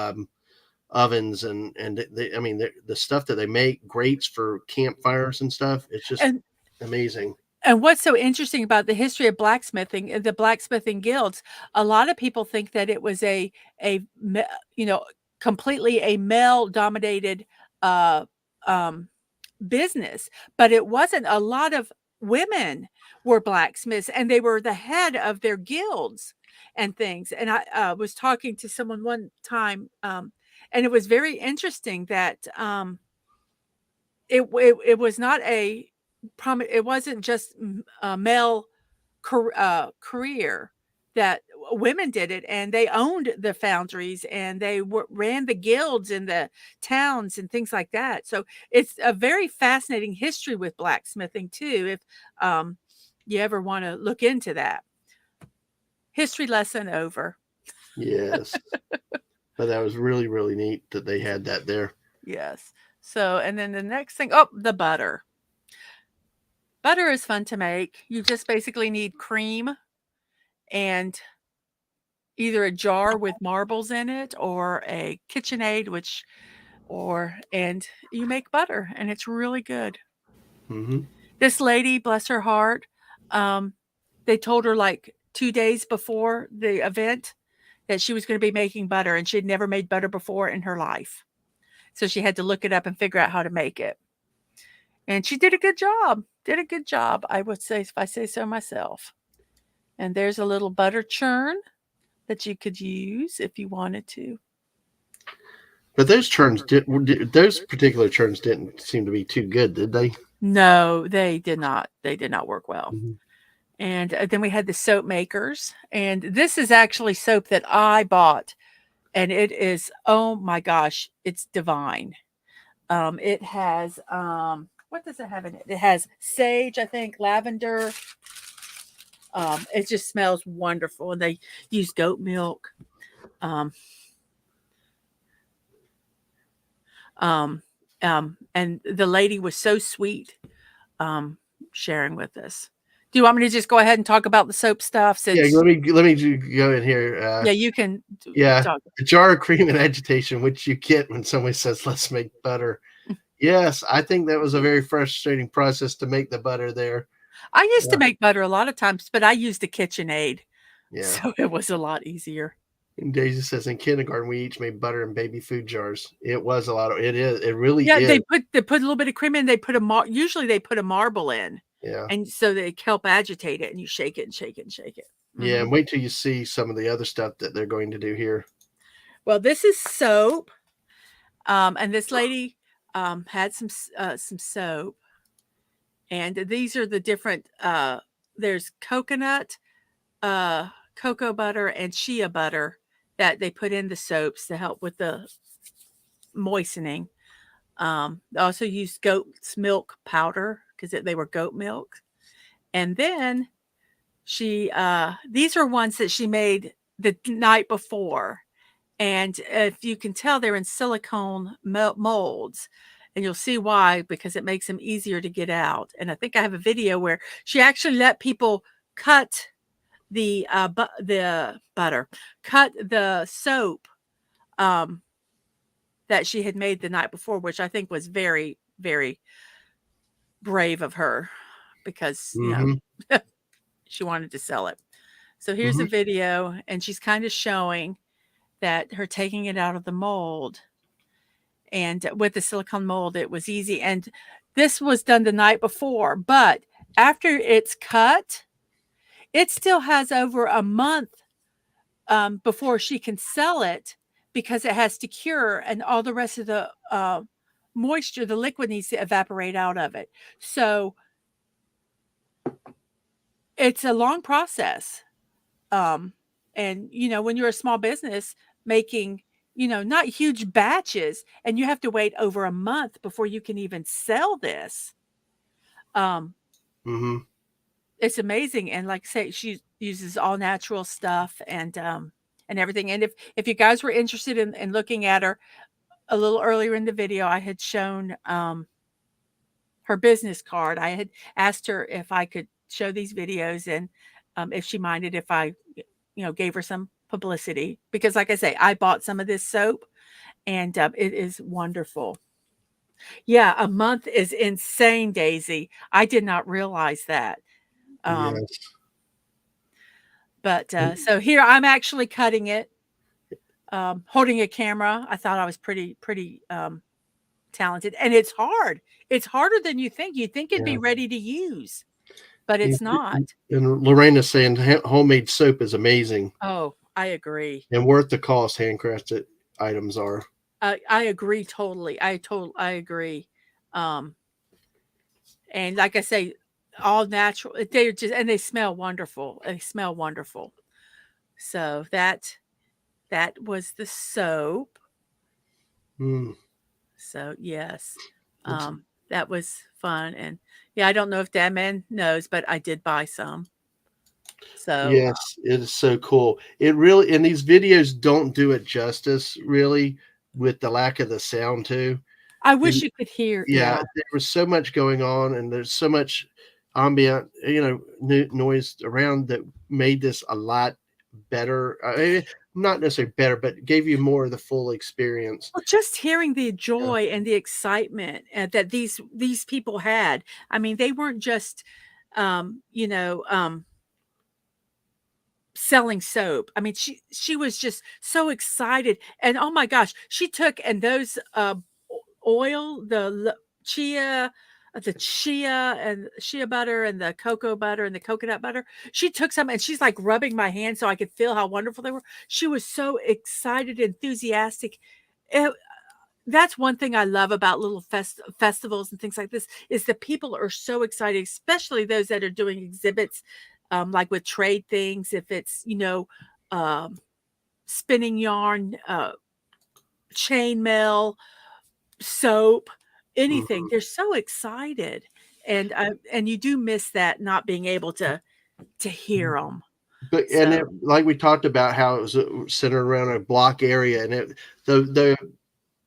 ovens and I mean the stuff that they make, grates for campfires and stuff. It's just And amazing. And what's so interesting about the history of blacksmithing, the blacksmithing guilds, a lot of people think that it was a me you know, completely a male-dominated, uh, um, business, but it wasn't. A lot of women were blacksmiths, and they were the head of their guilds and things, and I, was talking to someone one time, and it was very interesting that, it was not a it wasn't just a male career that women did it, and they owned the foundries, and they ran the guilds in the towns and things like that. So it's a very fascinating history with blacksmithing too, if um, you ever want to look into that. History lesson over. Yes, but that was really really neat that they had that there. Yes. So, and then the next thing, oh, the butter. Butter is fun to make. You just basically need cream and either a jar with marbles in it or a KitchenAid, which or and you make butter, and it's really good. Hmm. This lady, bless her heart, um, they told her like 2 days before the event that she was gonna be making butter, and she'd never made butter before in her life. So she had to look it up and figure out how to make it. And she did a good job, I would say, if I say so myself. And there's a little butter churn that you could use if you wanted to. But those particular churns didn't seem to be too good, did they? No, they did not. They did not work well. Hmm. And then we had the soap makers. And this is actually soap that I bought. And it is, oh my gosh, it's divine. It has, what does it have in it? It has sage, I think, lavender. It just smells wonderful. And they use goat milk. Um, um, and the lady was so sweet, um, sharing with us. Do you want me to just go ahead and talk about the soap stuff Yeah, since let me go in here. yeah, you can Yeah, talk. a jar of cream and agitation, which you get when somebody says, "Let's make butter." Yes, I think that was a very frustrating process to make the butter there. I used to Yeah, make butter a lot of times, but I used a KitchenAid, yeah. so it was a lot easier. And Daisy says in kindergarten we each made butter in baby food jars. It was a lot of it is it really Yeah, is. they put a little bit of cream in, they put usually they put a marble in, Yeah. and so they help agitate it, and you shake it and shake it and shake it. Yeah, Mhm. and wait till you see some of the other stuff that they're going to do here. Well, this is soap, and this lady, had some soap, and these are the different, there's coconut, cocoa butter, and shea butter that they put in the soaps to help with the moistening. They also used goat's milk powder because they were goat milk. And then these are ones that she made the night before. And if you can tell, they're in silicone molds. And you'll see why, because it makes them easier to get out. And I think I have a video where she actually let people cut the butter, cut the soap, um, that she had made the night before, which I think was very, very brave of her because, Mhm. she wanted to sell it. So here's a Mhm. video, and she's kind of showing that her taking it out of the mold, and with the silicone mold, it was easy. And this was done the night before, but after it's cut, it still has over a month before she can sell it because it has to cure and all the rest of the moisture, the liquid needs to evaporate out of it. So it's a long process. Um, And, when you're a small business making, not huge batches, and you have to wait over a month before you can even sell this. Mm-hmm. It's amazing. And like I say, she uses all natural stuff and everything. And if you guys were interested in looking at her a little earlier in the video, I had shown her business card. I had asked her if I could show these videos and if she minded if I, gave her some publicity, because like I say, I bought some of this soap and it is wonderful. Yeah, a month is insane, Daisy. I did not realize that. Um, Yes. but so here I'm actually cutting it, holding a camera. I thought I was pretty talented, and it's hard. It's harder than you think. You think it'd be Yeah. ready to use, but Yeah. it's not. And Lorena's saying homemade soap is amazing Oh, I agree. and worth the cost. Handcrafted items are. I agree totally. I agree. Um, and like I say, all natural. They're just and they smell wonderful. They smell wonderful. So that was the soap. Mm, So yes, it's, that was fun. And yeah, I don't know if Dadman knows, but I did buy some. So yes, it is so cool. It really, and these videos don't do it justice, really, with the lack of the sound too. I wish And you could hear. yeah, Yeah. there was so much going on, and there's so much ambient, noise around that made this a lot better. Not necessarily better, but gave you more of the full experience. Well, just hearing the Yeah. joy and the excitement that these people had. I mean, they weren't just, um, you know, um, selling soap. I mean, she was just so excited. And oh my gosh, she took and those oil, the chia and shea butter and the cocoa butter and the coconut butter. She took some and she's like rubbing my hand so I could feel how wonderful they were. She was so excited, enthusiastic. It, that's one thing I love about little festivals and things like this is the people are so excited, especially those that are doing exhibits, like with trade things. If it's um, spinning yarn, chainmail, soap, anything, Mhm. they're so excited, and you do miss that not being able to hear them. But and it, So like we talked about how it was centered around a block area, and the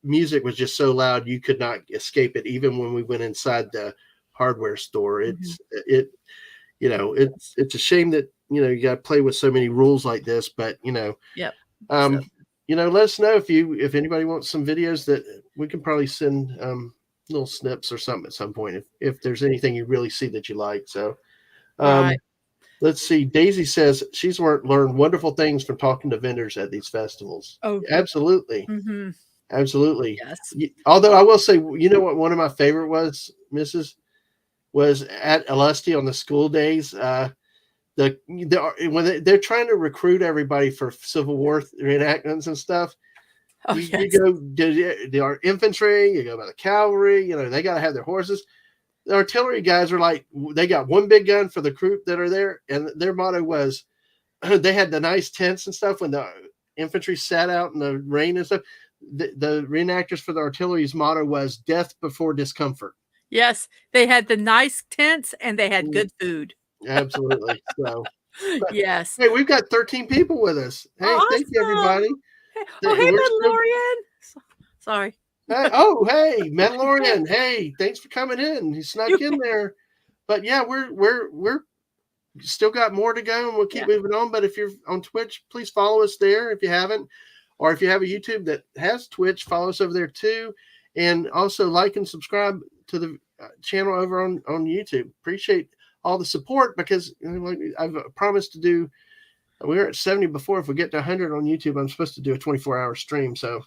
music was just so loud you could not escape it, even when we went inside the hardware store. mhm, It's a shame that you got to play with so many rules like this, but yep. So um, let us know if anybody wants some videos that we can probably send little snips or something at some point if there's anything you really see that you like. So right. um, let's see. Daisy says she's learned wonderful things from talking to vendors at these festivals. Oh, Absolutely, mhm, absolutely. yes. Although I will say, what one of my favorite was at Elusty on the school days. When they're trying to recruit everybody for Civil War reenactments and stuff, Oh, you yes. go to our infantry, you go by the cavalry. They got to have their horses. The artillery guys are like, they got one big gun for the group that are there, and their motto was they had the nice tents and stuff when the infantry sat out in the rain and stuff. The reenactors for the artillery's motto was "Death before discomfort." Yes, they had the nice tents and they had Mm, good food. absolutely. So, but Yes. hey, we've got 13 people with us. Hey, thank you, Awesome. everybody. Hey, oh, hey, We're still. Mandalorian. Sorry. Hey, oh, hey, Mandalorian. Hey, thanks for coming in. He You snuck in there. But yeah, we're still got more to go, and we'll keep yeah. moving on. But if you're on Twitch, please follow us there if you haven't, or if you have a YouTube that has Twitch, follow us over there too, and also like and subscribe to the channel over on YouTube. Appreciate all the support because like I've promised to do. We were at 70 before. If we get to 100 on YouTube, I'm supposed to do a 24-hour stream. So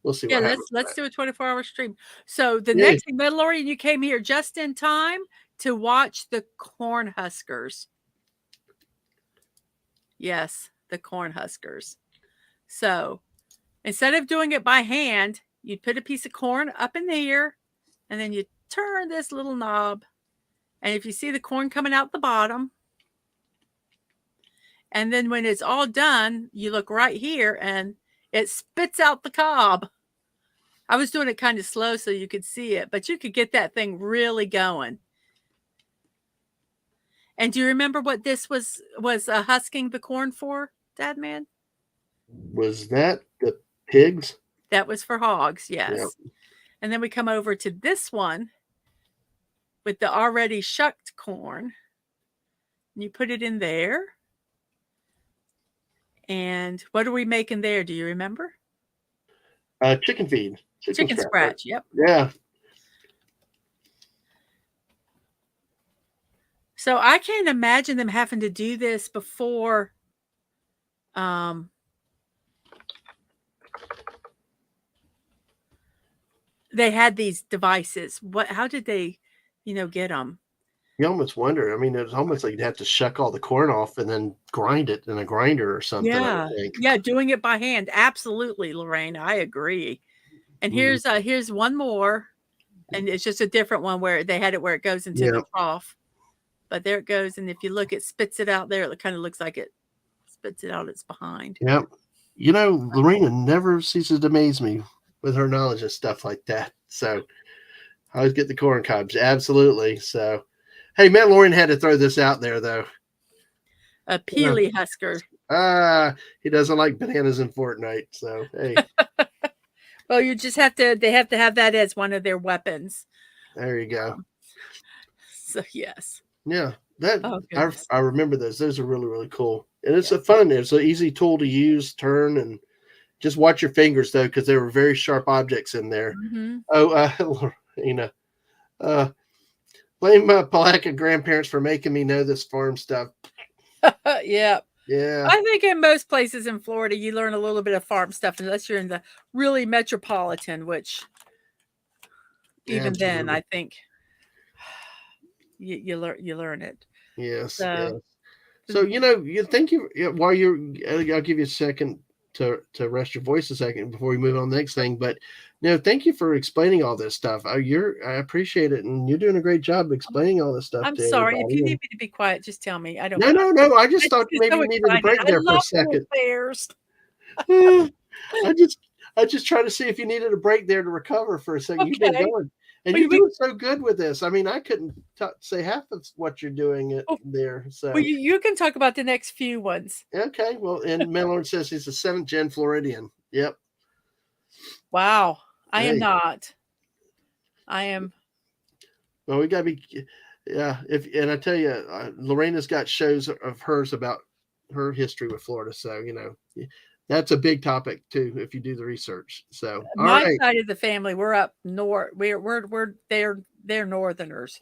we'll see Yeah, what happens. let's do a 24-hour stream. So the Yay. next thing, Mandalorian, you came here just in time to watch the corn huskers. Yes, the corn huskers. So instead of doing it by hand, you'd put a piece of corn up in the ear, and then you turn this little knob. And if you see the corn coming out the bottom, And then when it's all done, you look right here and it spits out the cob. I was doing it kind of slow so you could see it, but you could get that thing really going. And do you remember what this was husking the corn for, Dad Man? Was that the pigs? That was for hogs, Yeah. yes. And then we come over to this one with the already shucked corn. You put it in there. And what are we making there? Do you remember? Chicken feed. Chicken Scratch. scratch. Yep. Yeah. So I can't imagine them having to do this before they had these devices. How did they, get them? You almost wonder. I mean, it's almost like you'd have to shuck all the corn off and then grind it in a grinder or something, I Yeah. would think. Yeah, doing it by hand. Absolutely, Lorraine. I agree. And here's one more, and it's just a different one where they had it where it goes into the trough. But there it goes, and if you look, it spits it out there. It kind of looks like it spits it out its behind. Yep. You know, Lorena never ceases to amaze me with her knowledge of stuff like that. So I always get the corn cobs. Absolutely. So, hey, Mandalorian had to throw this out there, though. A peely husker. He doesn't like bananas in Fortnite. So, hey. Well, they have to have that as one of their weapons. There you go. So, yes. Yeah. I remember those. Those are really, really cool. And it's it's an easy tool to use, turn, and just watch your fingers, though, because there were very sharp objects in there. Mm-hmm. Oh, blame my Palaca grandparents for making me know this farm stuff. Yeah. Yeah. I think in most places in Florida, you learn a little bit of farm stuff, unless you're in the really metropolitan, which even then, I think you learn it. Yes. So, So, thank you. While I'll give you a second to rest your voice a second before we move on to the next thing. But, thank you for explaining all this stuff. I appreciate it. And you're doing a great job explaining all this stuff. I'm sorry. If you need me to be quiet, just tell me. I don't No. I just thought maybe you needed a break there for a second. Bears. I just try to see if you needed a break there to recover for a second. You've been going. And you're doing so good with this. I mean, I couldn't say half of what you're doing there. So, well, you can talk about the next few ones. Okay. Well, and Mellon says he's a 7th gen Floridian. Yep. Wow. I am not. I am. Well, we got to be. Yeah. And I tell you, Lorena's got shows of hers about her history with Florida. So, that's a big topic too if you do the research. So my side of the family, we're up north. They're Northerners,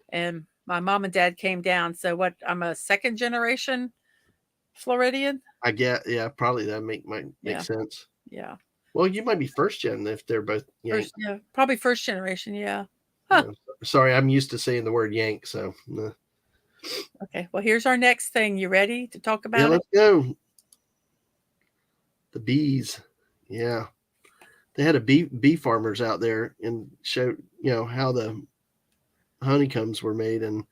and my mom and dad came down. So I'm a 2nd generation Floridian. I get, probably that might make sense. Yeah. Well, you might be 1st gen if they're both Yank. Probably 1st generation. Yeah. Huh. Sorry, I'm used to saying the word Yank. So. Okay. Well, here's our next thing. You ready to talk about it? Let's go. The bees. Yeah. They had a bee farmers out there and showed, how the honeycombs were made and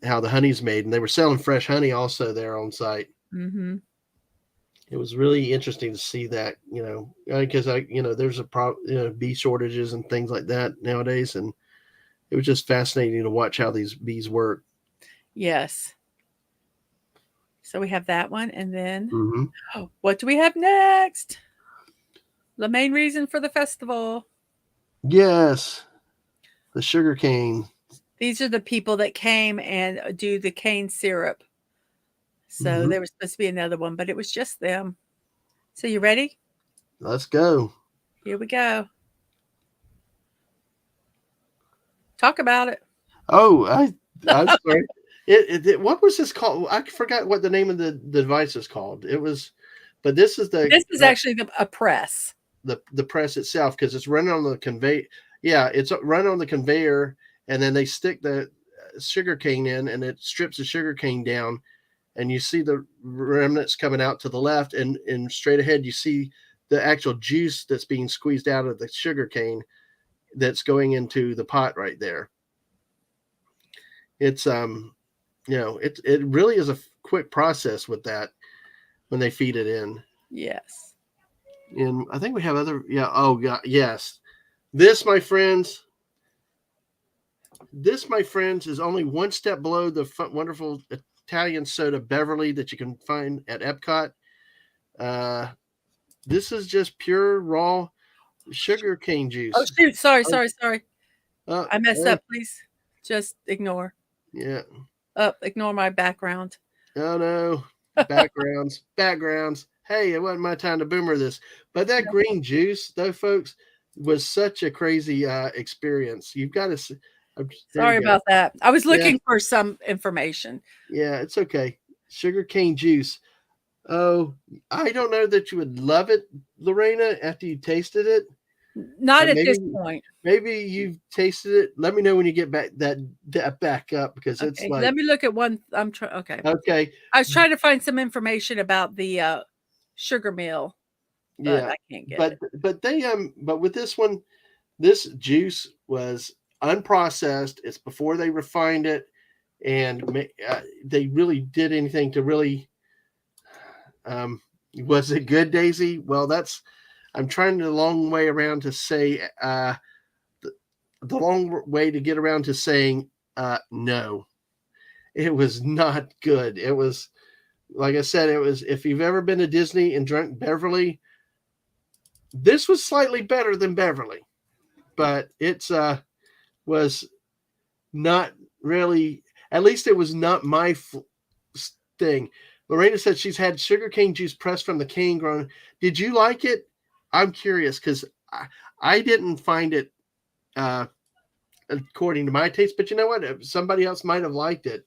how the honey's made. And they were selling fresh honey also there on site. Mm-hmm. It was really interesting to see that, because there's bee shortages and things like that nowadays. And it was just fascinating to watch how these bees work. Yes. So we have that one. And then mm-hmm. What do we have next? The main reason for the festival. Yes. The sugar cane. These are the people that came and do the cane syrup. So there was supposed to be another one, but it was just them. So you ready? Let's go. Here we go. Talk about it. Oh, I'm sorry. What was this called? I forgot what the name of the device is called. It was, but this is actually a press. The press itself, because it's running on the conveyor. Yeah, it's running on the conveyor, and then they stick the sugar cane in, and it strips the sugar cane down, and you see the remnants coming out to the left, and straight ahead you see the actual juice that's being squeezed out of the sugar cane that's going into the pot right there. It's it really is a quick process with that when they feed it in. Yes. And I think we have other, yeah. Oh, God, yes. This, my friends, is only one step below the wonderful Italian soda Beverly that you can find at Epcot. Uh, this is just pure raw sugar cane Oh juice. shoot! Sorry, Oh, sorry, sorry. I messed hey, up. Please, just ignore. yeah. Ignore my background. Oh no, backgrounds. Hey, it wasn't my time to boomer this, but that green juice, though, folks, was such a crazy experience. You've got to. There Sorry you go. about that. I was Yeah, looking for some information. yeah, it's okay. Sugar cane juice. Oh, I don't know that you would love it, Lorena, after you tasted it. Not at Maybe this point. you've tasted it. Let me know when you get that back up because it's Okay, like let me look at one. I'm trying. Okay, okay, I was trying to find some information about the sugar mill, but yeah, I can't get it. but with this one, this juice was unprocessed. It's before they refined it, and they really did anything to really. Um, was it good, Daisy? Well, I'm trying the long way around to say the long way to get around to saying no. It was not good. It was like I said. It was if you've ever been to Disney and drunk Beverly, this was slightly better than Beverly, but it's was not really. At least it was not my thing. Lorena said she's had sugarcane juice pressed from the cane grown. Did you like it? I'm curious because I didn't find it uh, according to my taste, but you know what? Somebody else might have liked it.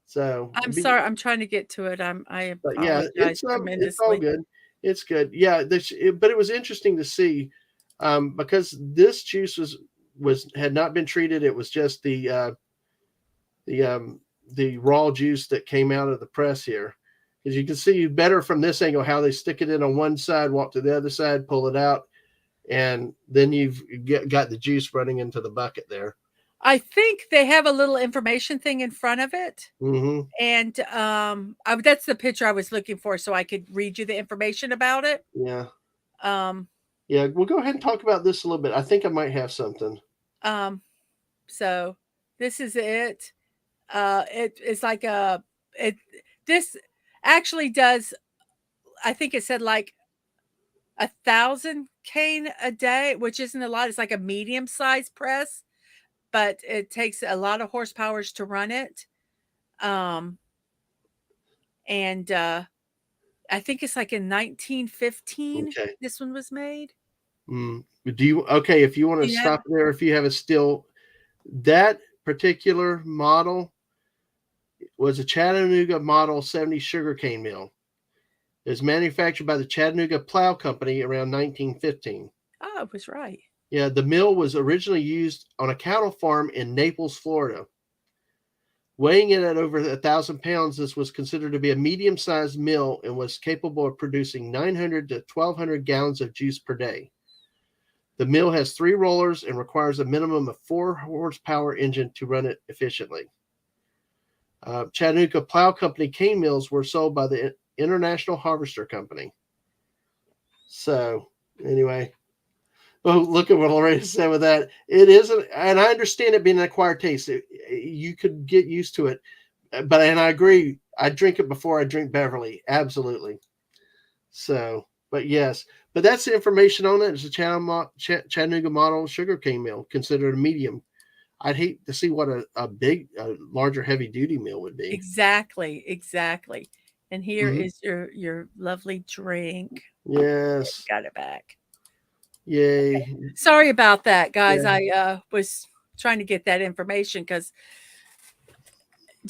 So, I'm sorry. I'm trying to get to it. I but yeah, apologize it's all tremendously. good. It's good. Yeah, but it was interesting to see because this juice was had not been treated. It was just the um, the raw juice that came out of the press here. As you can see better from this angle, how they stick it in on one side, walk to the other side, pull it out, and then you've got the juice running into the bucket there. I think they have a little information thing in front of it. Mm-hmm. And that's the picture I was looking for, so I could read you the information about it. Yeah. Um, Yeah. We'll go ahead and talk about this a little bit. I think I might have something. um, so this is it. It's like it. This actually does. I think it said like 1,000 cane a day, which isn't a lot. It's like a medium sized press, but it takes a lot of horsepower to run it. Um, and I think it's like in 1915 Okay. this one was made. Do you okay? If you want Do to you have stop there, if you have a still, that particular model was a Chattanooga Model 70 sugarcane mill. It was manufactured by the Chattanooga Plow Company around 1915. Oh, I was right. Yeah, the mill was originally used on a cattle farm in Naples, Florida. Weighing it at over 1,000 pounds, this was considered to be a medium-sized mill and was capable of producing 900 to 1,200 gallons of juice per day. The mill has 3 rollers and requires a minimum of 4 horsepower engine to run it efficiently. Chattanooga Plow Company cane mills were sold by the International Harvester Company. So, anyway, oh, look at what Lorraine said with that. It isn't, and I understand it being an acquired taste. You could get used to it, and I agree. I drink it before I drink Beverly, absolutely. So, but yes, but that's the information on it. It's a Chattanooga model sugarcane mill, considered a medium. I'd hate to see what a big, larger, heavy duty mill would be. Exactly. And here Mm-hmm. is your lovely drink. Yes. Got it back. Yay. Okay. Sorry about that, guys. Yeah. I was trying to get that information because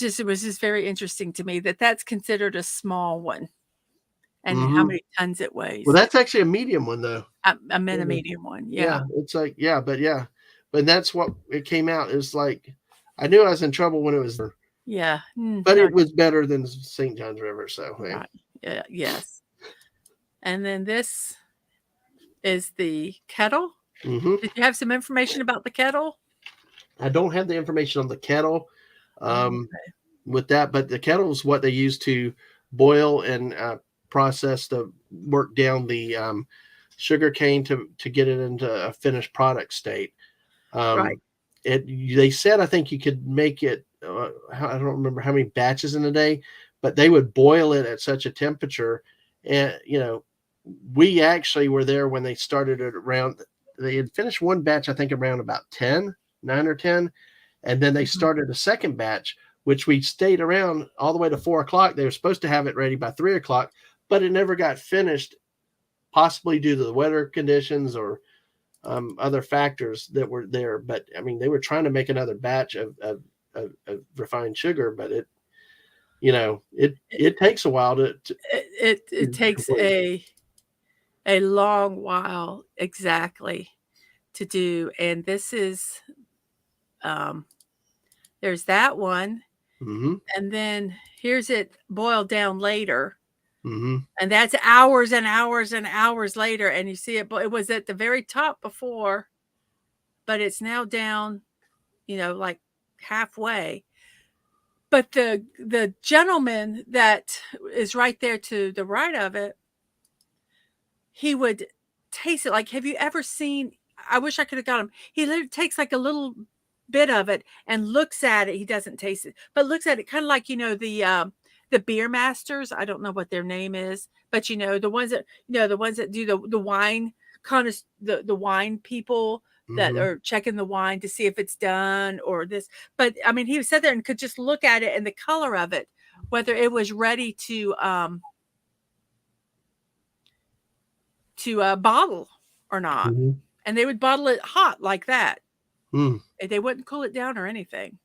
it was just very interesting to me that that's considered a small one and how Mm-hmm. many tons it weighs. Well, that's actually a medium one, though. I'm in a medium one. Yeah, Yeah. it's like but that's what it came out. It's like I knew I was in trouble when it was there, Yeah. but No, it was better than St. John's River. So hey. right. Yeah. Yes. And then this is the kettle. Mm-hmm. Did you have some information about the kettle? I don't have the information on the kettle. Okay. with that. But the kettle is what they use to boil and process to work down the sugar cane to get it into a finished product state. Right. Um, they said I think you could make it. I don't remember how many batches in a day, but they would boil it at such a temperature, and we actually were there when they started it around. They had finished one batch, I think, around about 9 or 10, and then they Mhm. started a second batch, which we stayed around all the way to 4 o'clock. They were supposed to have it ready by 3 o'clock, but it never got finished, possibly due to the weather conditions or other factors that were there. But I mean, they were trying to make another batch of refined sugar, but It it takes a while it takes complete. a long while exactly to do, and this is, um there's that one, Mm-hmm. and then here's it boiled down later, Mm-hmm. and that's hours and hours and hours later, and you see it, but it was at the very top before, but it's now down, like halfway. But the gentleman that is right there to the right of it, he would taste it. Like, have you ever seen? I wish I could have got him. He literally takes like a little bit of it and looks at it. He doesn't taste it, but looks at it kind of like the beer masters. I don't know what their name is, but the ones that do the wine kind of the wine people that Mm-hmm. are checking the wine to see if it's done or this. But I mean, he sat there and could just look at it and the color of it, whether it was ready to bottle or not. Mm-hmm. And they would bottle it hot like that. Mm-hmm. They wouldn't cool it down or anything.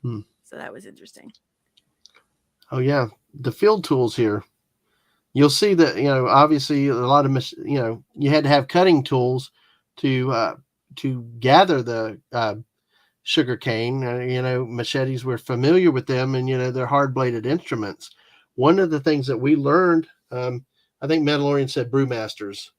Mm-hmm. So that was interesting. Oh yeah, the field tools here. You'll see that obviously a lot of you had to have cutting tools to gather the sugar cane. Machetes, we're familiar with them, and they're hard bladed instruments. One of the things that we learned, I think Mandalorian said brewmasters.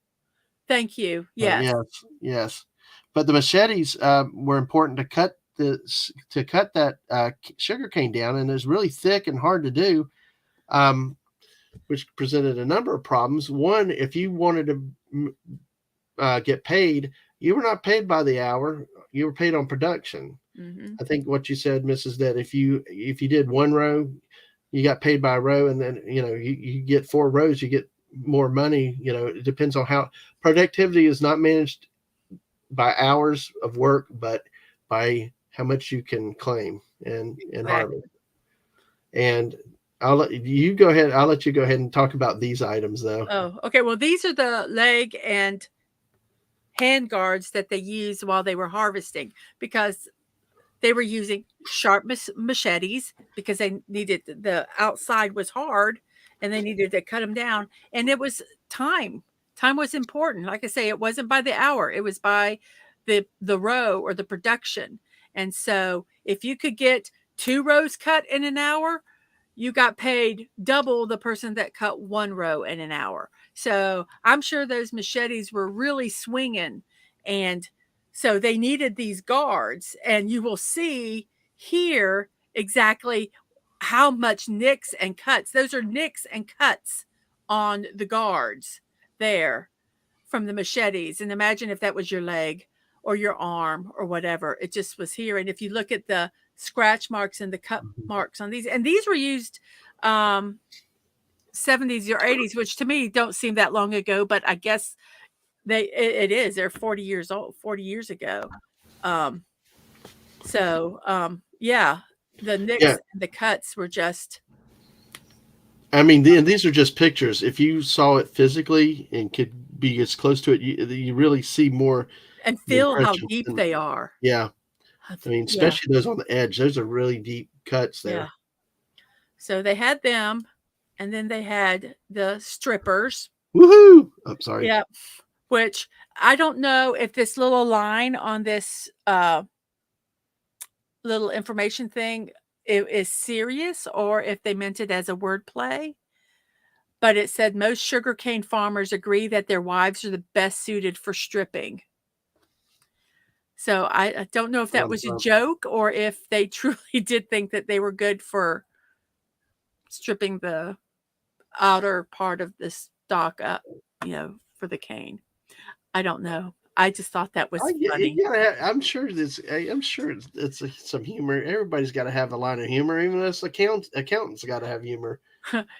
Thank you. Yes. Yes, yes, but the machetes were important to cut that sugar cane down, and it's really thick and hard to do. Um, which presented a number of problems. One, if you wanted to get paid, you were not paid by the hour; you were paid on production. Hmm. I think what you said, Mrs. That if you did one row, you got paid by a row, and then you get 4 rows, you get more money. It depends on how productivity is not managed by hours of work, but by how much you can claim and Exactly. harvest. And I'll let you go ahead. I'll let you go ahead and talk about these items, though. Oh, okay. Well, these are the leg and hand guards that they used while they were harvesting because they were using sharp machetes because they needed the outside was hard and they needed to cut them down. And it was time. Time was important. Like I say, it wasn't by the hour, it was by the row or the production. And so if you could get 2 rows cut in an hour, you got paid double the person that cut 1 row in an hour. So I'm sure those machetes were really swinging. And so they needed these guards. And you will see here exactly how much nicks and cuts. Those are nicks and cuts on the guards there from the machetes. And imagine if that was your leg or your arm or whatever. It just was here. And if you look at the scratch marks and the cut marks on these, and these were used 70s or 80s, which to me don't seem that long ago, but I guess it is. They're 40 years old, 40 years ago. Um, yeah, the Yeah, nicks and the cuts were just I mean, and these are just pictures. If you saw it physically and could be as close to it, you really see more and the feel how impression. deep And they are. yeah, I mean, Yeah, especially those on the edge; those are really deep cuts yeah. there. So they had them, and then they had the strippers. Woohoo! I'm sorry. Yeah, which I don't know if this little line on this little information thing is serious or if they meant it as a word play. But it said most sugarcane farmers agree that their wives are the best suited for stripping. So I don't know if that was a joke or if they truly did think that they were good for stripping the outer part of the stalk up, for the cane. I don't know. I just thought that was funny. I'm sure it's some humor. Everybody's got to have a line of humor. Even us accountants got to have humor.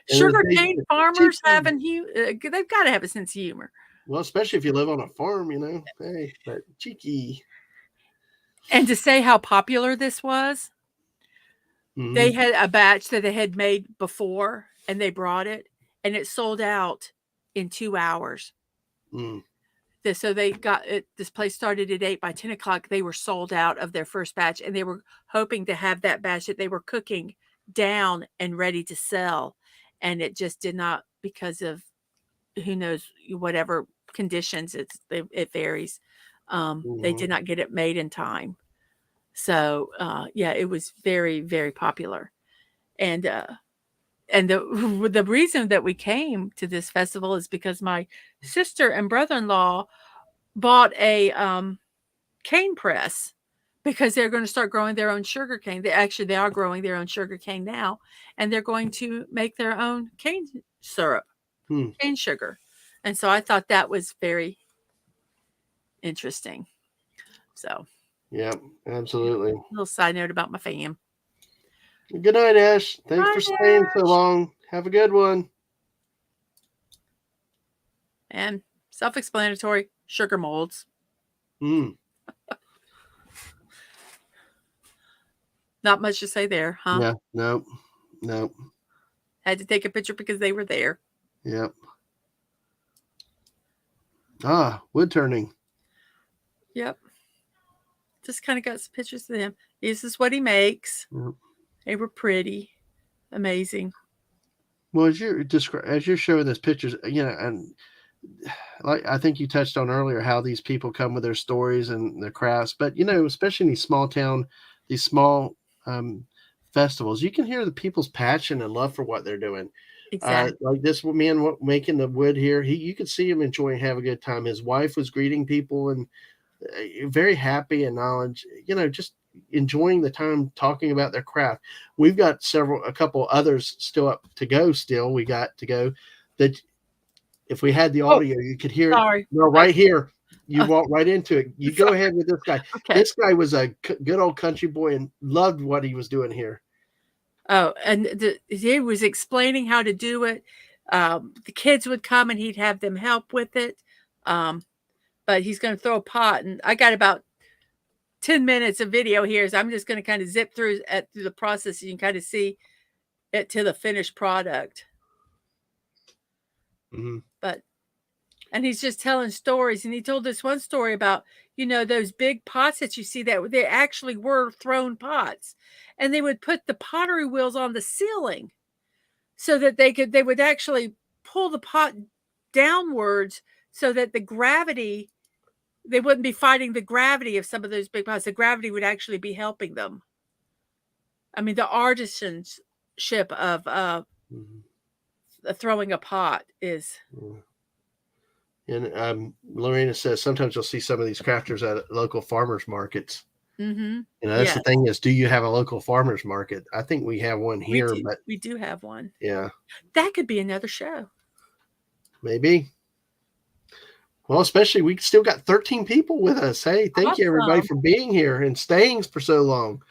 Sugar cane farmers they've got to have a sense of humor. Well, especially if you live on a farm, hey, but cheeky. And to say how popular this was, they had a batch that they had made before, and they brought it, and it sold out in 2 hours. So they got it. This place started at 8. By 10 o'clock, they were sold out of their first batch, and they were hoping to have that batch that they were cooking down and ready to sell. And it just did not, because of who knows whatever conditions. It varies. They did not get it made in time. So yeah, it was very, very popular. And the reason that we came to this festival is because my sister and brother-in-law bought a cane press, because they're going to start growing their own sugar cane. They are growing their own sugar cane now, and they're going to make their own cane syrup, cane sugar. And so I thought that was very interesting. So yeah, absolutely. A little side note about my fam. Good night, Ash. Thanks for staying so long. Have a good one. And self-explanatory, sugar molds. Not much to say there, huh? Yeah, nope. Had to take a picture because they were there. Yep. Wood turning. Yep. Just kind of got some pictures of them. This is what he makes. Yep. They were pretty, amazing. Well, as you're showing us pictures, and like I think you touched on earlier, how these people come with their stories and their crafts, but especially in these small festivals, you can hear the people's passion and love for what they're doing. Exactly. Like this man making the wood here, you could see him enjoying, have a good time. His wife was greeting people and very happy and knowledge, just enjoying the time talking about their craft. We've got a couple others still up to go. We got to go that if we had the audio, you could hear it. No, right here. You walk right into it. You go ahead with this guy. Okay. This guy was a good old country boy and loved what he was doing here. Oh, and he was explaining how to do it. The kids would come and he'd have them help with it. But he's going to throw a pot, and I got about 10 minutes of video here, so I'm just going to kind of zip through the process, so you can kind of see it to the finished product. And he's just telling stories, and he told this one story about those big pots that you see, that they actually were thrown pots, and they would put the pottery wheels on the ceiling so that they would actually pull the pot downwards, so that they wouldn't be fighting the gravity of some of those big pots. The gravity would actually be helping them. I mean, the artisanship of throwing a pot is. And Lorena says sometimes you'll see some of these crafters at local farmers markets. That's the thing is, do you have a local farmers market? I think we have one here, but we do have one. Yeah, that could be another show. Maybe. Well, especially we still got 13 people with us. Hey, thank you everybody for being here and staying for so long.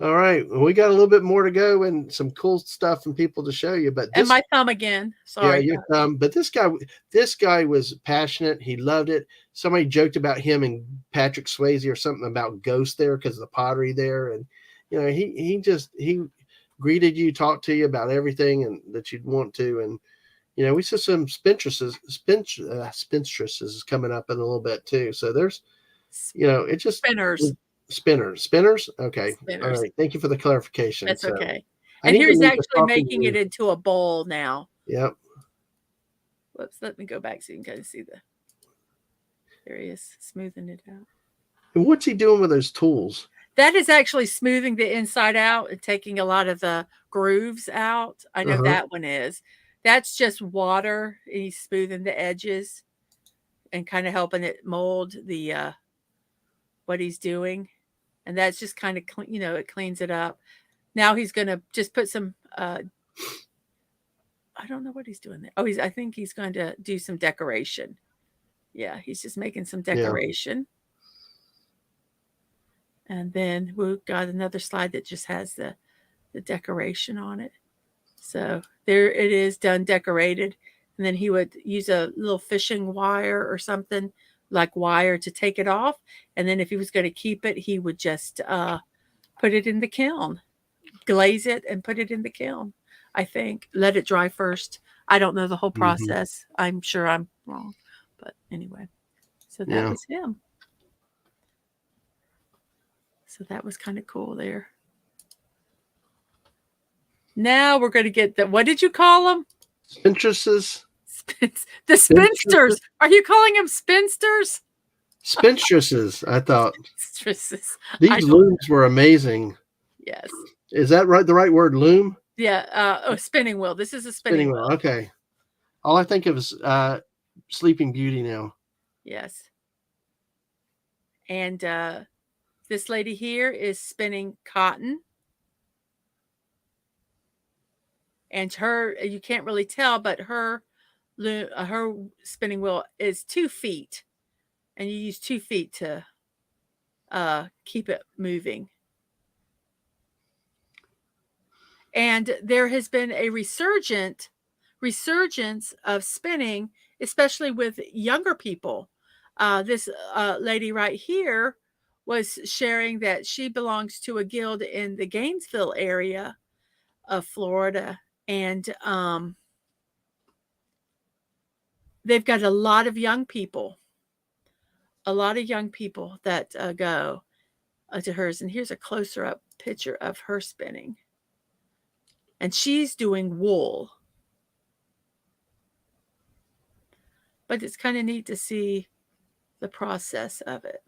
All right, well, we got a little bit more to go and some cool stuff and people to show you. But and my thumb again. Sorry. Yeah, your thumb. But this guy was passionate. He loved it. Somebody joked about him and Patrick Swayze or something about ghosts there because of the pottery there, and he greeted you, talked to you about everything and that you'd want to, and we see some spinstresses coming up in a little bit too. So there's, it's just Spinners. Okay. Spinners. All right. Thank you for the clarification. That's okay. And here's actually making it into a bowl now. Yep. Whoops. Let me go back so you can kind of see there he is, smoothing it out. And what's he doing with those tools? That is actually smoothing the inside out and taking a lot of the grooves out. I know that one is. That's just water. He's smoothing the edges and kind of helping it mold the what he's doing, and that's just kind of it cleans it up. Now he's gonna just put some. I don't know what he's doing there. Oh, I think he's going to do some decoration. Yeah, he's just making some decoration. Yeah. And then we've got another slide that just has the decoration on it. So there it is, done, decorated. And then he would use a little fishing wire or something like wire to take it off. And then if he was going to keep it, he would just put it in the kiln, glaze it and put it in the kiln. I think let it dry first. I don't know the whole process. Mm-hmm. I'm sure I'm wrong, but anyway, so that was him. So that was kind of cool there. Now we're going to get the, what did you call them? Spinstresses. The spinsters. Are you calling them spinsters? Spinstresses, I thought. Spinstresses. These looms were amazing. Yes. Is that right? The right word, loom? Yeah. Spinning wheel. This is a spinning wheel. Okay. All I think of is Sleeping Beauty now. Yes. And this lady here is spinning cotton. And her, you can't really tell, but her spinning wheel is 2 feet. And you use 2 feet to keep it moving. And there has been a resurgence of spinning, especially with younger people. This lady right here was sharing that she belongs to a guild in the Gainesville area of Florida. And they've got a lot of young people that go to hers. And here's a closer up picture of her spinning. And she's doing wool. But it's kind of neat to see the process of it.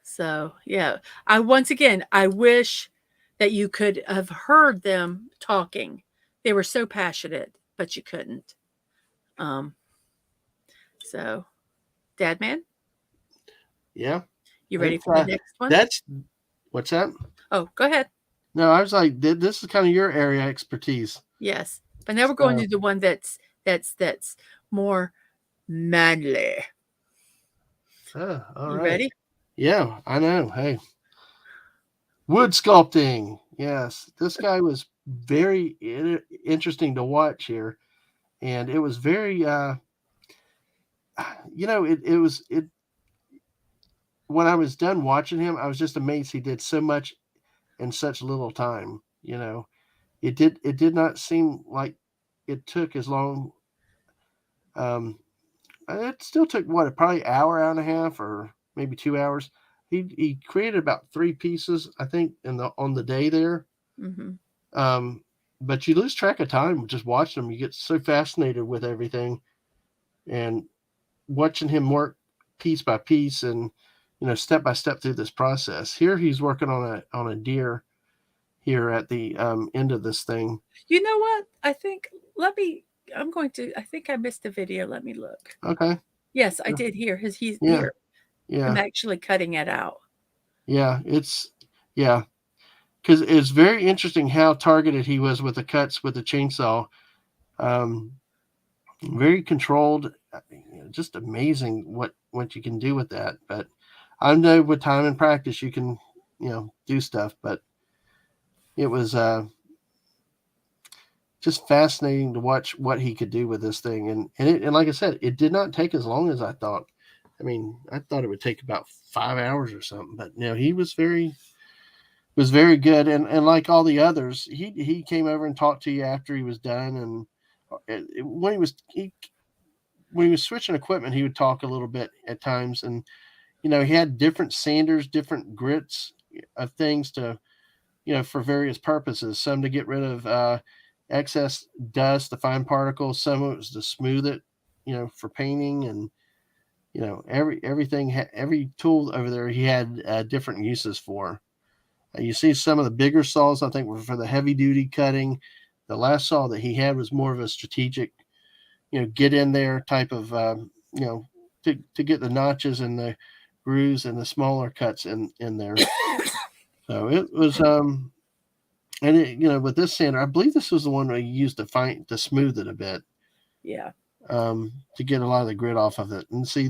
So, yeah, I wish that you could have heard them talking. They were so passionate, but you couldn't. So, Dadman? Yeah. You ready for the next one? What's that? Oh, go ahead. No, I was like, this is kind of your area expertise. Yes. But now we're going to the one that's more manly. Oh, all you right. Ready? Yeah, I know. Hey. Wood sculpting. Yes. This guy was very interesting to watch here. And it was very when I was done watching him, I was just amazed he did so much in such little time. It did not seem like it took as long. It still took probably hour and a half, or maybe 2 hours. He created about 3 pieces, I think, on the day there. Mm-hmm. But you lose track of time just watching him. You get so fascinated with everything, and watching him work piece by piece and step by step through this process. Here he's working on a deer here at the end of this thing. You know what? I think I missed the video. Let me look. Okay. Yes, I did hear he's here. Yeah. I'm actually cutting it out. Yeah, because it's very interesting how targeted he was with the cuts with the chainsaw. Very controlled, just amazing what you can do with that. But I know with time and practice you can do stuff, but it was just fascinating to watch what he could do with this thing. And like I said, it did not take as long as I thought. I mean, I thought it would take about 5 hours or something, but he was very good. And like all the others, he came over and talked to you after he was done. And when he was switching equipment, he would talk a little bit at times. And, he had different sanders, different grits of things to, for various purposes. Some to get rid of excess dust, the fine particles. Some of it was to smooth it, for painting. And, every tool over there he had different uses for. You see some of the bigger saws, I think, were for the heavy duty cutting. The last saw that he had was more of a strategic, get in there type of, to get the notches and the grooves and the smaller cuts in there. So it was, and with this sander, I believe this was the one I used to smooth it a bit. Yeah. To get a lot of the grit off of it. And see,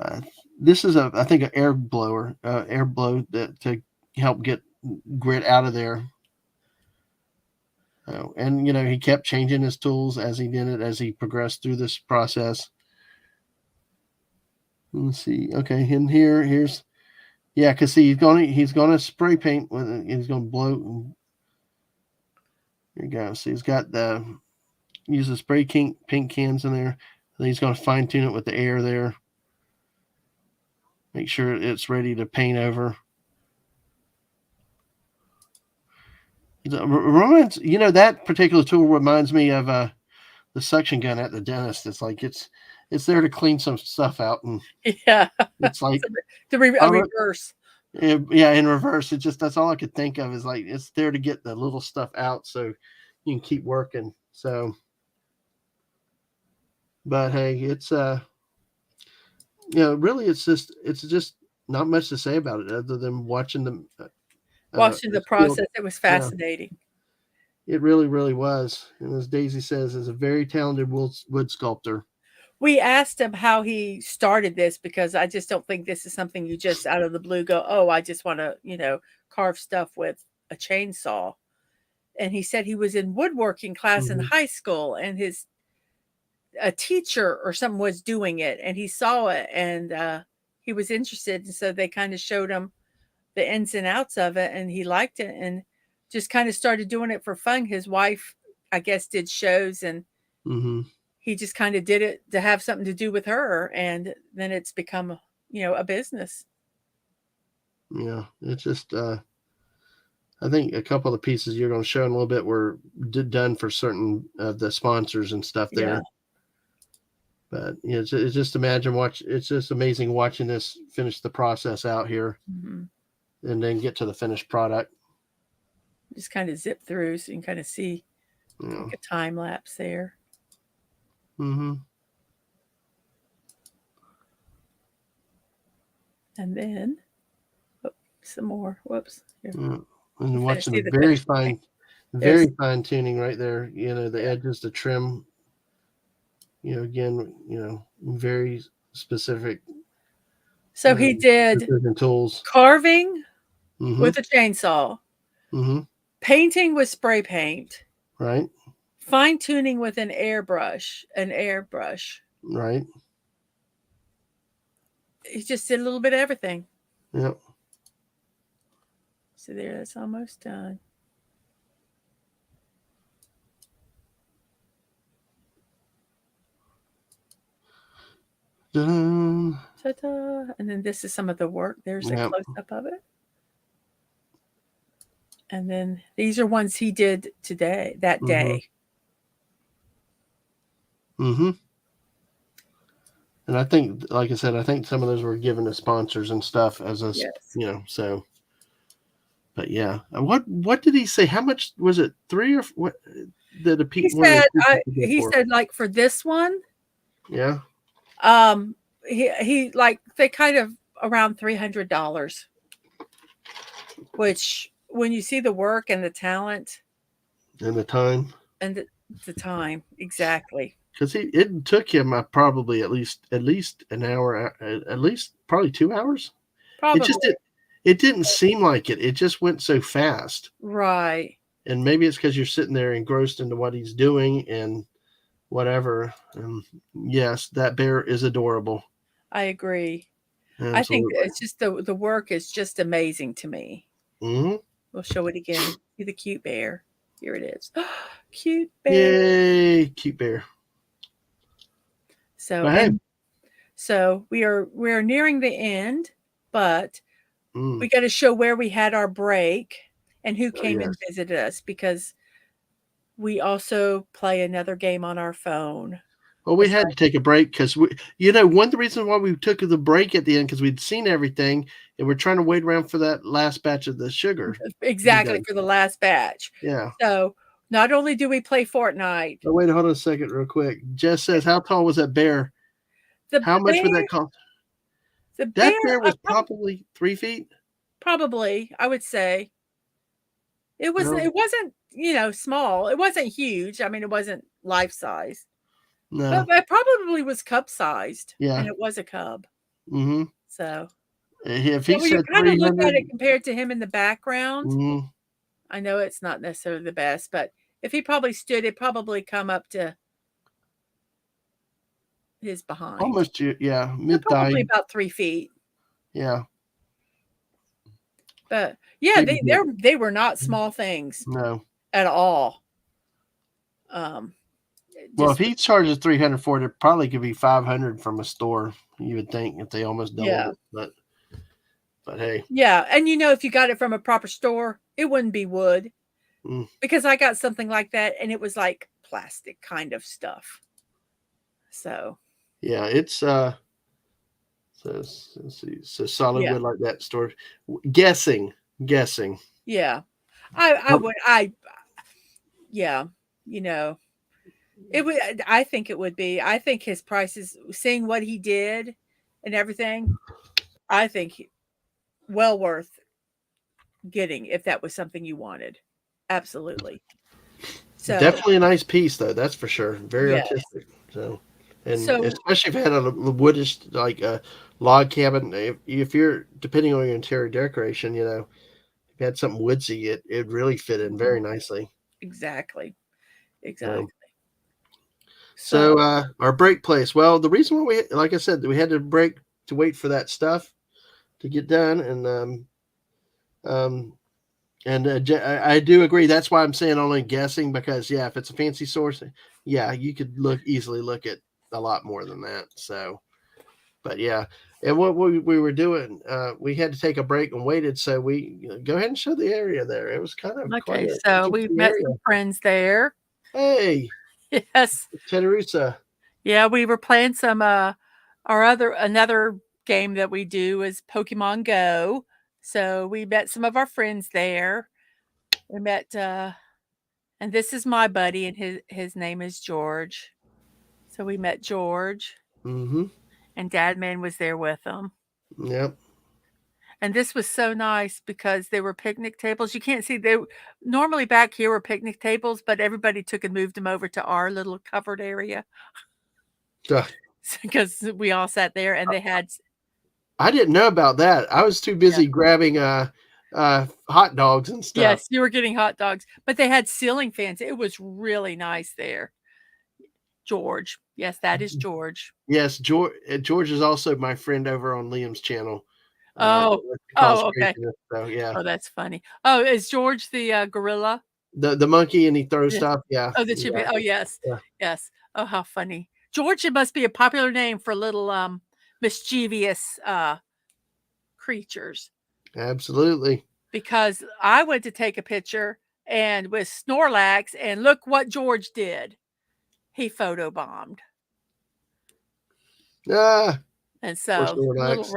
uh, I think an air blow that to help get grit out of there. And he kept changing his tools as he did it, as he progressed through this process. Let's see. Okay, and here's because see, he's gonna spray paint with it. He's gonna blow. Here you go. See, he's got the uses spray paint cans in there. And he's gonna fine tune it with the air there. Make sure it's ready to paint over. That particular tool reminds me of the suction gun at the dentist. It's like it's there to clean some stuff out, and Yeah. it's like a reverse. Yeah, in reverse. It just, that's all I could think of, is like it's there to get the little stuff out so you can keep working. So, but hey, it's really it's just not much to say about it other than watching the process. It was fascinating. It really, really was. And as Daisy says, is a very talented wood sculptor. We asked him how he started this, because I just don't think this is something you just out of the blue go, oh, I just want to, carve stuff with a chainsaw. And he said he was in woodworking class in high school, and a teacher or someone was doing it, and he saw it, and he was interested. And so they kind of showed him the ins and outs of it, and he liked it and just kind of started doing it for fun. His wife, I guess, did shows, and he just kind of did it to have something to do with her, and then it's become a business. Yeah, it's just I think a couple of the pieces you're going to show in a little bit were done for certain of the sponsors and stuff there. Yeah. But it's just it's just amazing watching this finish the process out here, and then get to the finished product. Just kind of zip through so you can kind of see like a time lapse there. And then some more. Whoops. Here. And watching the very fine tuning right there. The edges, the trim. Again, very specific. So he did tools, carving with a chainsaw, painting with spray paint, right? Fine tuning with an airbrush, right? He just did a little bit of everything. Yep. So there, that's almost done. Dun. Ta-da. And then this is some of the work. There's a close-up of it. And then these are ones he did that day. And I think, like I said, some of those were given to sponsors and stuff as a, so. But yeah, what did he say? How much was it? 3 or what? He said like for this one. Yeah. He like they kind of around $300, which when you see the work and the talent and the time exactly, because it took him probably at least an hour, at least probably 2 hours. Probably it didn't seem like it just went so fast, right? And maybe it's because you're sitting there engrossed into what he's doing and whatever. Yes, that bear is adorable. I agree. Absolutely. I think it's just the work is just amazing to me. We'll show it again. See the cute bear. Here it is. Cute bear. Yay, cute bear. So we're nearing the end, but we got to show where we had our break and who came and visited us, because we also play another game on our phone. Well, we had to take a break because one of the reasons why we took the break at the end because we'd seen everything and we're trying to wait around for that last batch of the sugar to be Exactly, done. for the last batch. Yeah. So, not only do we play Fortnite, Oh, wait, hold on a second, real quick. Jess says, "How tall was that bear? the How much would bear that cost?" the That bear, bear was probably 3 feet. probably, I would say. It No, wasn't, small. It wasn't huge. I mean, it wasn't life size, but no, it probably was cub sized, and yeah. it was a cub. Mm-hmm. So, If yeah, he when you said kinda look at 300, it compared to him in the background, mm, I know it's not necessarily the best, but if he probably stood, it'd probably come up to his behind. almost, yeah, So mid thigh. probably about 3 feet. Yeah, But, yeah, pretty big. they were not small things No. at all. Um, Well, if just he charges 300 for it, it probably could be 500 from a store. You would think if they almost doubled yeah. it, but hey, Yeah, and, if you got it from a proper store, it wouldn't be wood, mm, because I got something like that, and it was, like, plastic kind of stuff. So, yeah, it's so let's see, so solid yeah, wood like that store. Guessing. yeah. I Um, would yeah, you know. It would I think it would be. I think his prices, seeing what he did and everything, I think well worth getting if that was something you wanted. Absolutely. So, Definitely a nice piece though, that's for sure. Very yes. artistic. So, and So, especially if it had a woodish like a log cabin. If you're depending on your interior decoration, if you had something woodsy, it really fit in very mhm, nicely. exactly. So, Exactly. So, our break place. Well, the reason why like I said, we had to break to wait for that stuff to get done, um, I do agree. That's why I'm saying only guessing because yeah, if it's a fancy source, yeah, you could easily look at a lot more than that. So, but yeah, and what we were doing, we had to take a break and waited. So we go ahead and show the area there. It was kind of quite okay, an so we interesting met area. some friends there. Hey, Yes. Tenerusa. Yeah, we were playing some, another game that we do is Pokemon Go. So we met some of our friends there. We met, and this is my buddy, and his name is George. So we met George, Mm-hmm. and Dadman was there with him. Yep. And this was so nice because there were picnic tables. You can't see they normally back here were picnic tables, but everybody took and moved them over to our little covered area Ugh, because we all sat there, and they had I didn't know about that. I was too yeah. busy grabbing hot dogs and stuff. Yes, you were getting hot dogs, but they had ceiling fans. It was really nice there. George. Yes, that is George. Yes, George is also my friend over on Liam's channel. Oh. He calls Oh, okay. craziness. So yeah, Oh, that's funny. Oh, is George the, gorilla? the monkey and he throws Yes. stuff. Yeah, Oh, the chimpy oh, exactly. yes. Yeah, Yes. Oh, how funny. George, it must be a popular name for little, mischievous, creatures, absolutely. because I went to take a picture and with Snorlax, and look what George did. He photobombed. Ah, And of course, so, relax.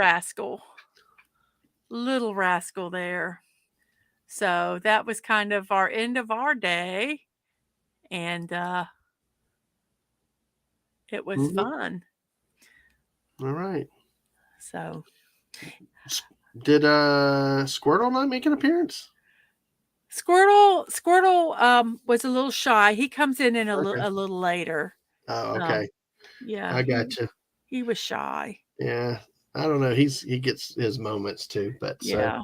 little rascal there. So that was kind of our end of our day, and, it was Hmm. fun. All right. So, Did Squirtle not make an appearance? Squirtle, was a little shy. He comes in Okay. a little later. Oh, Um, okay. yeah, I got you. he was shy. Yeah. I don't know. He gets his moments too, but so Yeah.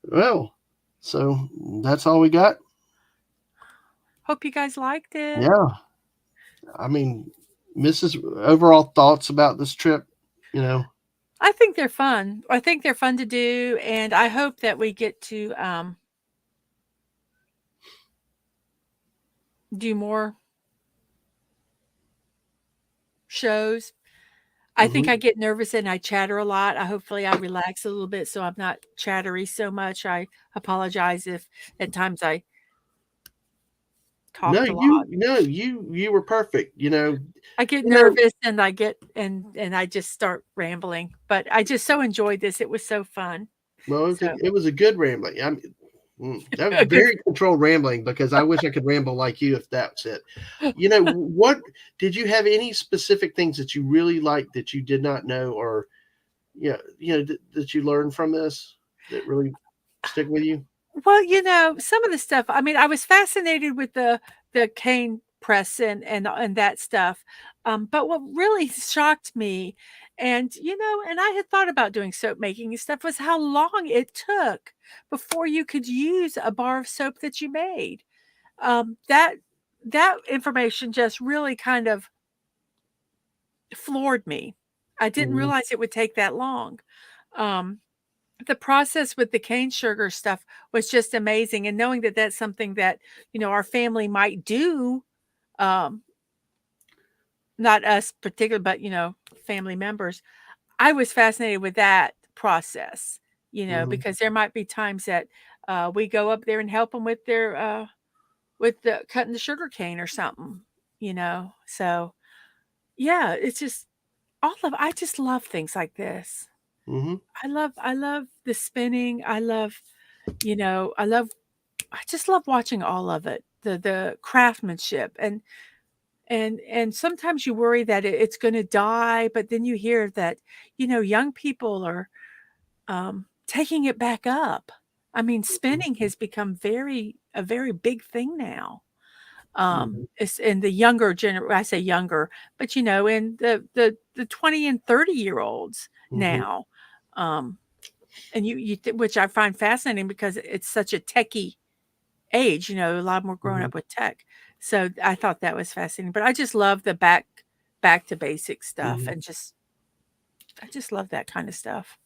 well. So that's all we got. Hope you guys liked it. Yeah. I mean, Mrs. Overall thoughts about this trip, you know. I think they're fun. I think they're fun to do, and I hope that we get to, do more shows. I think Hmm. I get nervous and I chatter a lot. Hopefully I relax a little bit so I'm not chattery so much. I apologize if at times I No, talked a lot. you were perfect. I get You know, nervous and I get and I just start rambling, but I just so enjoyed this. It was so fun. well, So it was a good rambling. That was a good very controlled rambling because I wish I could ramble like you if that's it. What did you have any specific things that you really liked that you did not know, or that you learned from this that really stick with you? Well, some of the stuff, I mean, I was fascinated with the cane press and that stuff. But what really shocked me, and I had thought about doing soap making and stuff, was how long it took before you could use a bar of soap that you made. That information just really kind of floored me. I didn't Mhm, realize it would take that long. Um, the process with the cane sugar stuff was just amazing, and knowing that that's something that, our family might do, um, not us particular, but, family members. I was fascinated with that process, mhm, because there might be times that, we go up there and help them with their, with the cutting the sugar cane or something, So, yeah, it's just I just love things like this. mhm, I love the spinning. I love I just love watching all of it, the craftsmanship, and sometimes you worry that it's gonna die, but then you hear that, young people are, taking it back up. I mean, mhm, spinning has become a very big thing now. mhm, It's in the younger I say younger, but, in the 20 and 30-year-olds mhm, now, um, and which I find fascinating because it's such a techie age, a lot more growing mhm, up with tech. So I thought that was fascinating, but I just love the back to basic stuff, mhm. and I just love that kind of stuff.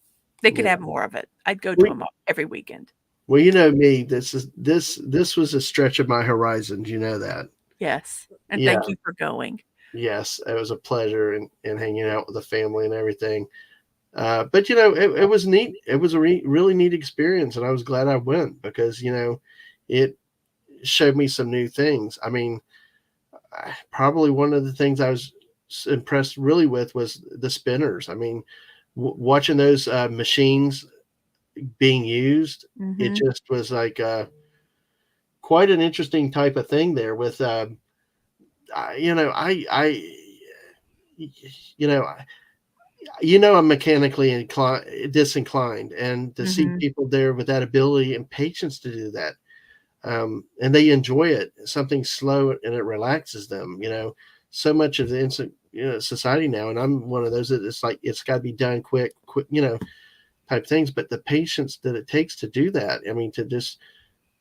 They could Yeah. have more of it. I'd go to Well, them every weekend. well, you know me. This was a stretch of my horizons. You know that. Yes, and Yeah. thank you for going. Yes, it was a pleasure and hanging out with the family and everything. But it was neat. It was a really neat experience, and I was glad I went because it showed me some new things. I mean, probably one of the things I was impressed really with was the spinners. I mean, watching those machines being used, it Mhm, just was like quite an interesting type of thing there. With I you know I'm mechanically disinclined, and to see mhm, people there with that ability and patience to do that, and they enjoy it. Something slow and it relaxes them. So much of the instant society now, and I'm one of those that it's like it's got to be done quick, quick, type things. But the patience that it takes to do that, I mean, to just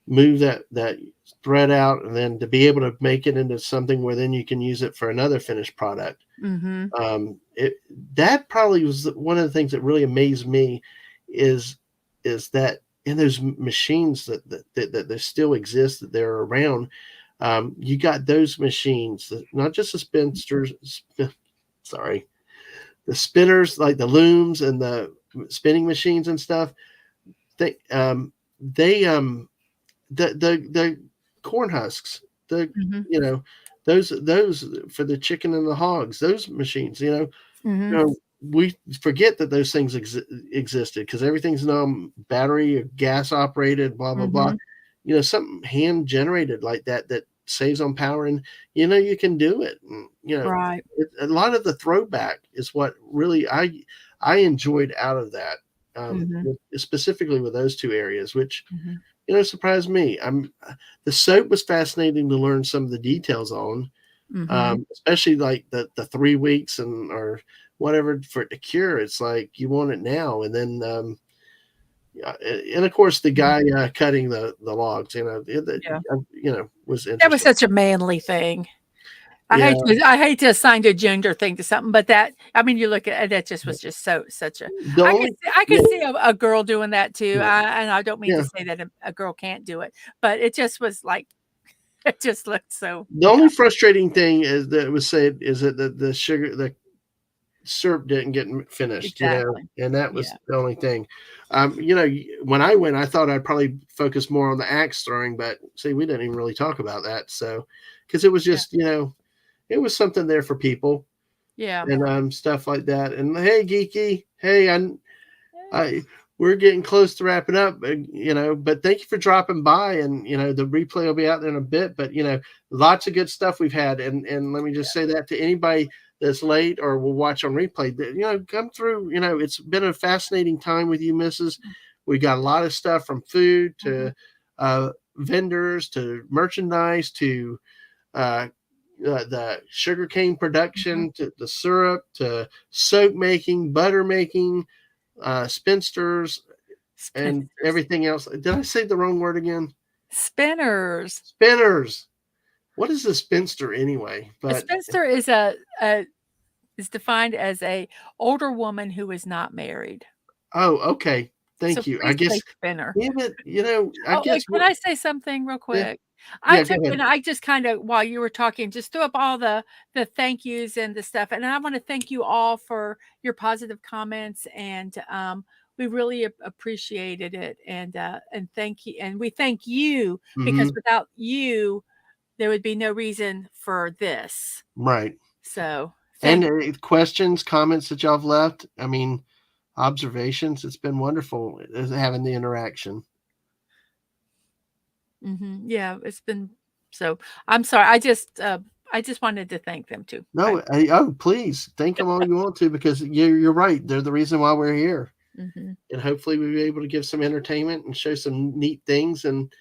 move that thread out and then to be able to make it into something where then you can use it for another finished product. mhm, It that probably was one of the things that really amazed me is that in those machines that still exist, that they're around. You got those machines, not just the spinsters. Sorry, the spinners like the looms and the spinning machines and stuff. They the corn husks, the mhm, you know those for the chicken and the hogs, those machines, mhm, you know we forget that those things existed because everything's now battery or gas operated, blah blah blah. mhm. Something hand generated like that saves on power, and you can do it. And, Right. a lot of the throwback is what really I enjoyed out of that, Mhm, specifically with those two areas, which mhm, surprised me. The soap was fascinating to learn some of the details on, mhm. especially like the 3 weeks and or whatever for it to cure. It's like you want it now, and then yeah, and of course the Mhm. guy cutting the logs, Yeah. was That was interesting. such a manly thing. Yeah, I hate to assign a gender thing to something, but I mean, you look at that just was just such a the only I could yeah see a girl doing that too. yeah And I don't mean to yeah say that a girl can't do it, but it just was like it just looked so the yeah. only frustrating thing is that it was said is that the sugar syrup didn't get finished, Exactly. and that was Yeah. the only thing. When I went, I thought I'd probably focus more on the axe throwing, but see, we didn't even really talk about that. So, because it was Yeah. just, it was something there for people Yeah. and stuff like that. And hey, Geeky, hey, Eh, I we're getting close to wrapping up, but thank you for dropping by. And the replay will be out there in a bit. But lots of good stuff we've had. And let me just say that to anybody that's late or will watch on replay, that come through. It's been a fascinating time with you, Mrs. We got a lot of stuff from food to vendors to merchandise to the sugarcane mhm. production to the syrup to soap making, butter making, spinsters, and Spinners. everything else. Did I say the wrong word again? Spinners. Spinners. What is a spinster anyway? A But spinster is is defined as a older woman who is not married. oh, okay. So Thank you. I please say guess. spinner. Damn it. I Oh, guess. can I say something real Yeah. quick? I Yeah. Go took ahead. and I just kinda while you were talking, just threw up all the thank yous and the stuff, and I wanna thank you all for your positive comments, and, we really appreciated it, and thank you and we thank you because Hmm. without you, there would be no reason for this. Right. So, And thank questions, comments that y'all have left. I mean, observations. It's been wonderful having the interaction. mhm, yeah, it's been so I'm sorry, I just wanted to thank them too. No, please thank them all you want to because you're right. They're the reason why we're here. Mhm. And hopefully we'll be able to give some entertainment and show some neat things and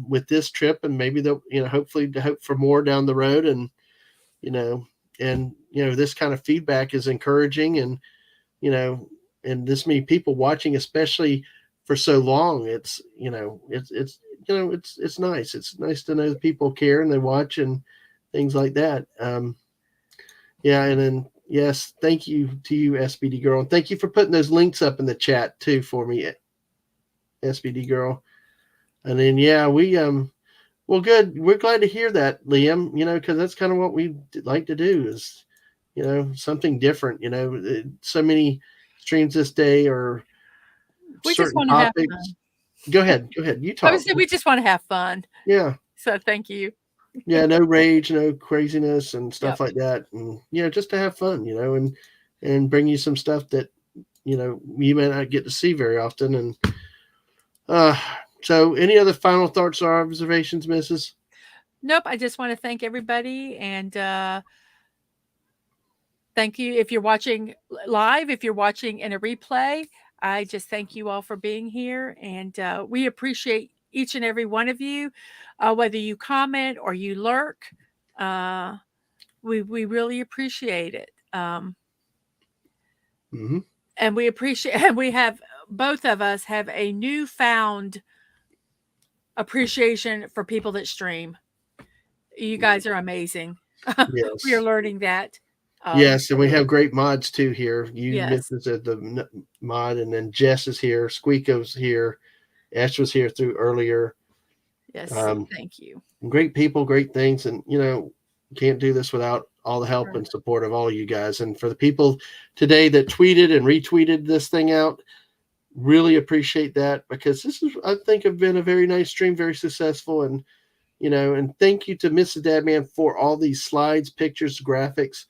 with this trip and maybe they'll hopefully to hope for more down the road you know this kind of feedback is encouraging and you know and this many people watching especially for so long it's nice. It's nice to know that people care and they watch and things like that. Yeah, and then yes, thank you to you, SBD girl, and thank you for putting those links up in the chat too for me, SBD girl. And then yeah, we well, good. We're glad to hear that, Liam. Because that's kind of what we like to do is something different. So many streams this day or We just certain wanna have topics. fun. Go ahead, go ahead. You I would talk. say we just wanna have fun. Yeah, So thank you. yeah. No rage, no craziness, and stuff Yep. like that. And just to have fun. And bring you some stuff that you may not get to see very often. And uh, so, any other final thoughts or observations, Mrs.? Nope, I just wanna thank everybody and, thank you if you're watching live, if you're watching in a replay, I just thank you all for being here, and, we appreciate each and every one of you, whether you comment or you lurk, uh, we really appreciate it, Mm-hmm. and we appreciate and we have both of us have a newfound appreciation for people that stream. You guys are amazing. We are Yes. learning that. Yes, and we have great mods too here. You Yes, Mrs. at the mod, and then Jess is here. Squeako's here. Ash was here through earlier. yes, Um, thank you. Great people, great things, and can't do this without all the help Right. and support of all you guys. And for the people today that tweeted and retweeted this thing out, really appreciate that because this is, I think, have been a very nice stream, very successful, and and thank you to Mrs. Dadman for all these slides, pictures, graphics.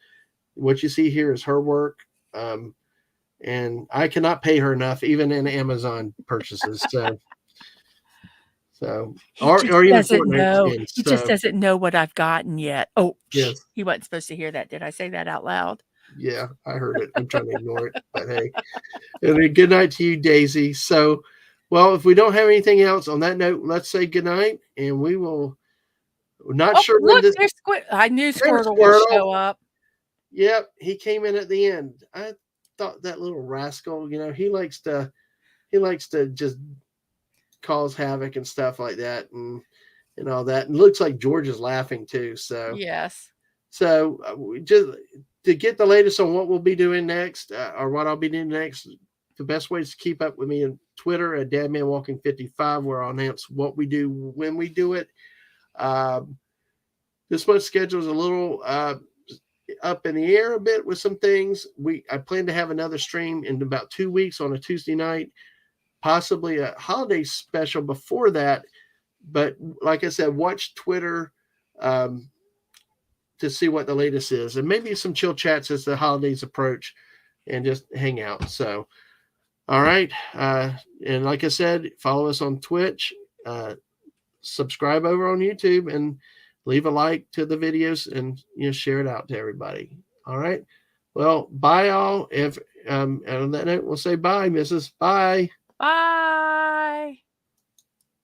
What you see here is her work. And I cannot pay her enough, even in Amazon purchases. So, He just or even doesn't Fortnite know. skins. He just So, doesn't know what I've gotten yet. Oh, shh, yes, he wasn't supposed to hear that. Did I say that out loud? yeah, I heard it. I'm trying to ignore it, but hey, and a good night to you, Daisy. So, well, if we don't have anything else on that note, let's say good night, and we will. We're not Oh, sure when look, this. there's I knew There's Squirtle would Squirtle. show up. Yep, he came in at the end. I thought that little rascal, he likes to just cause havoc and stuff like that, and all that. And it looks like George is laughing too. So, Yes. just to get the latest on what we'll be doing next, or what I'll be doing next, the best way is to keep up with me on Twitter at DadmanWalking55, where I'll announce what we do when we do it. Um, this month's schedule is a little up in the air a bit with some things. I plan to have another stream in about 2 weeks on a Tuesday night, possibly a holiday special before that. But like I said, watch Twitter to see what the latest is, and maybe some chill chats as the holidays approach, and just hang out. So, all right, and like I said, follow us on Twitch, subscribe over on YouTube, and leave a like to the videos, and share it out to everybody. All right. Well, bye all. If on that note, we'll say bye, Mrs. Bye. Bye.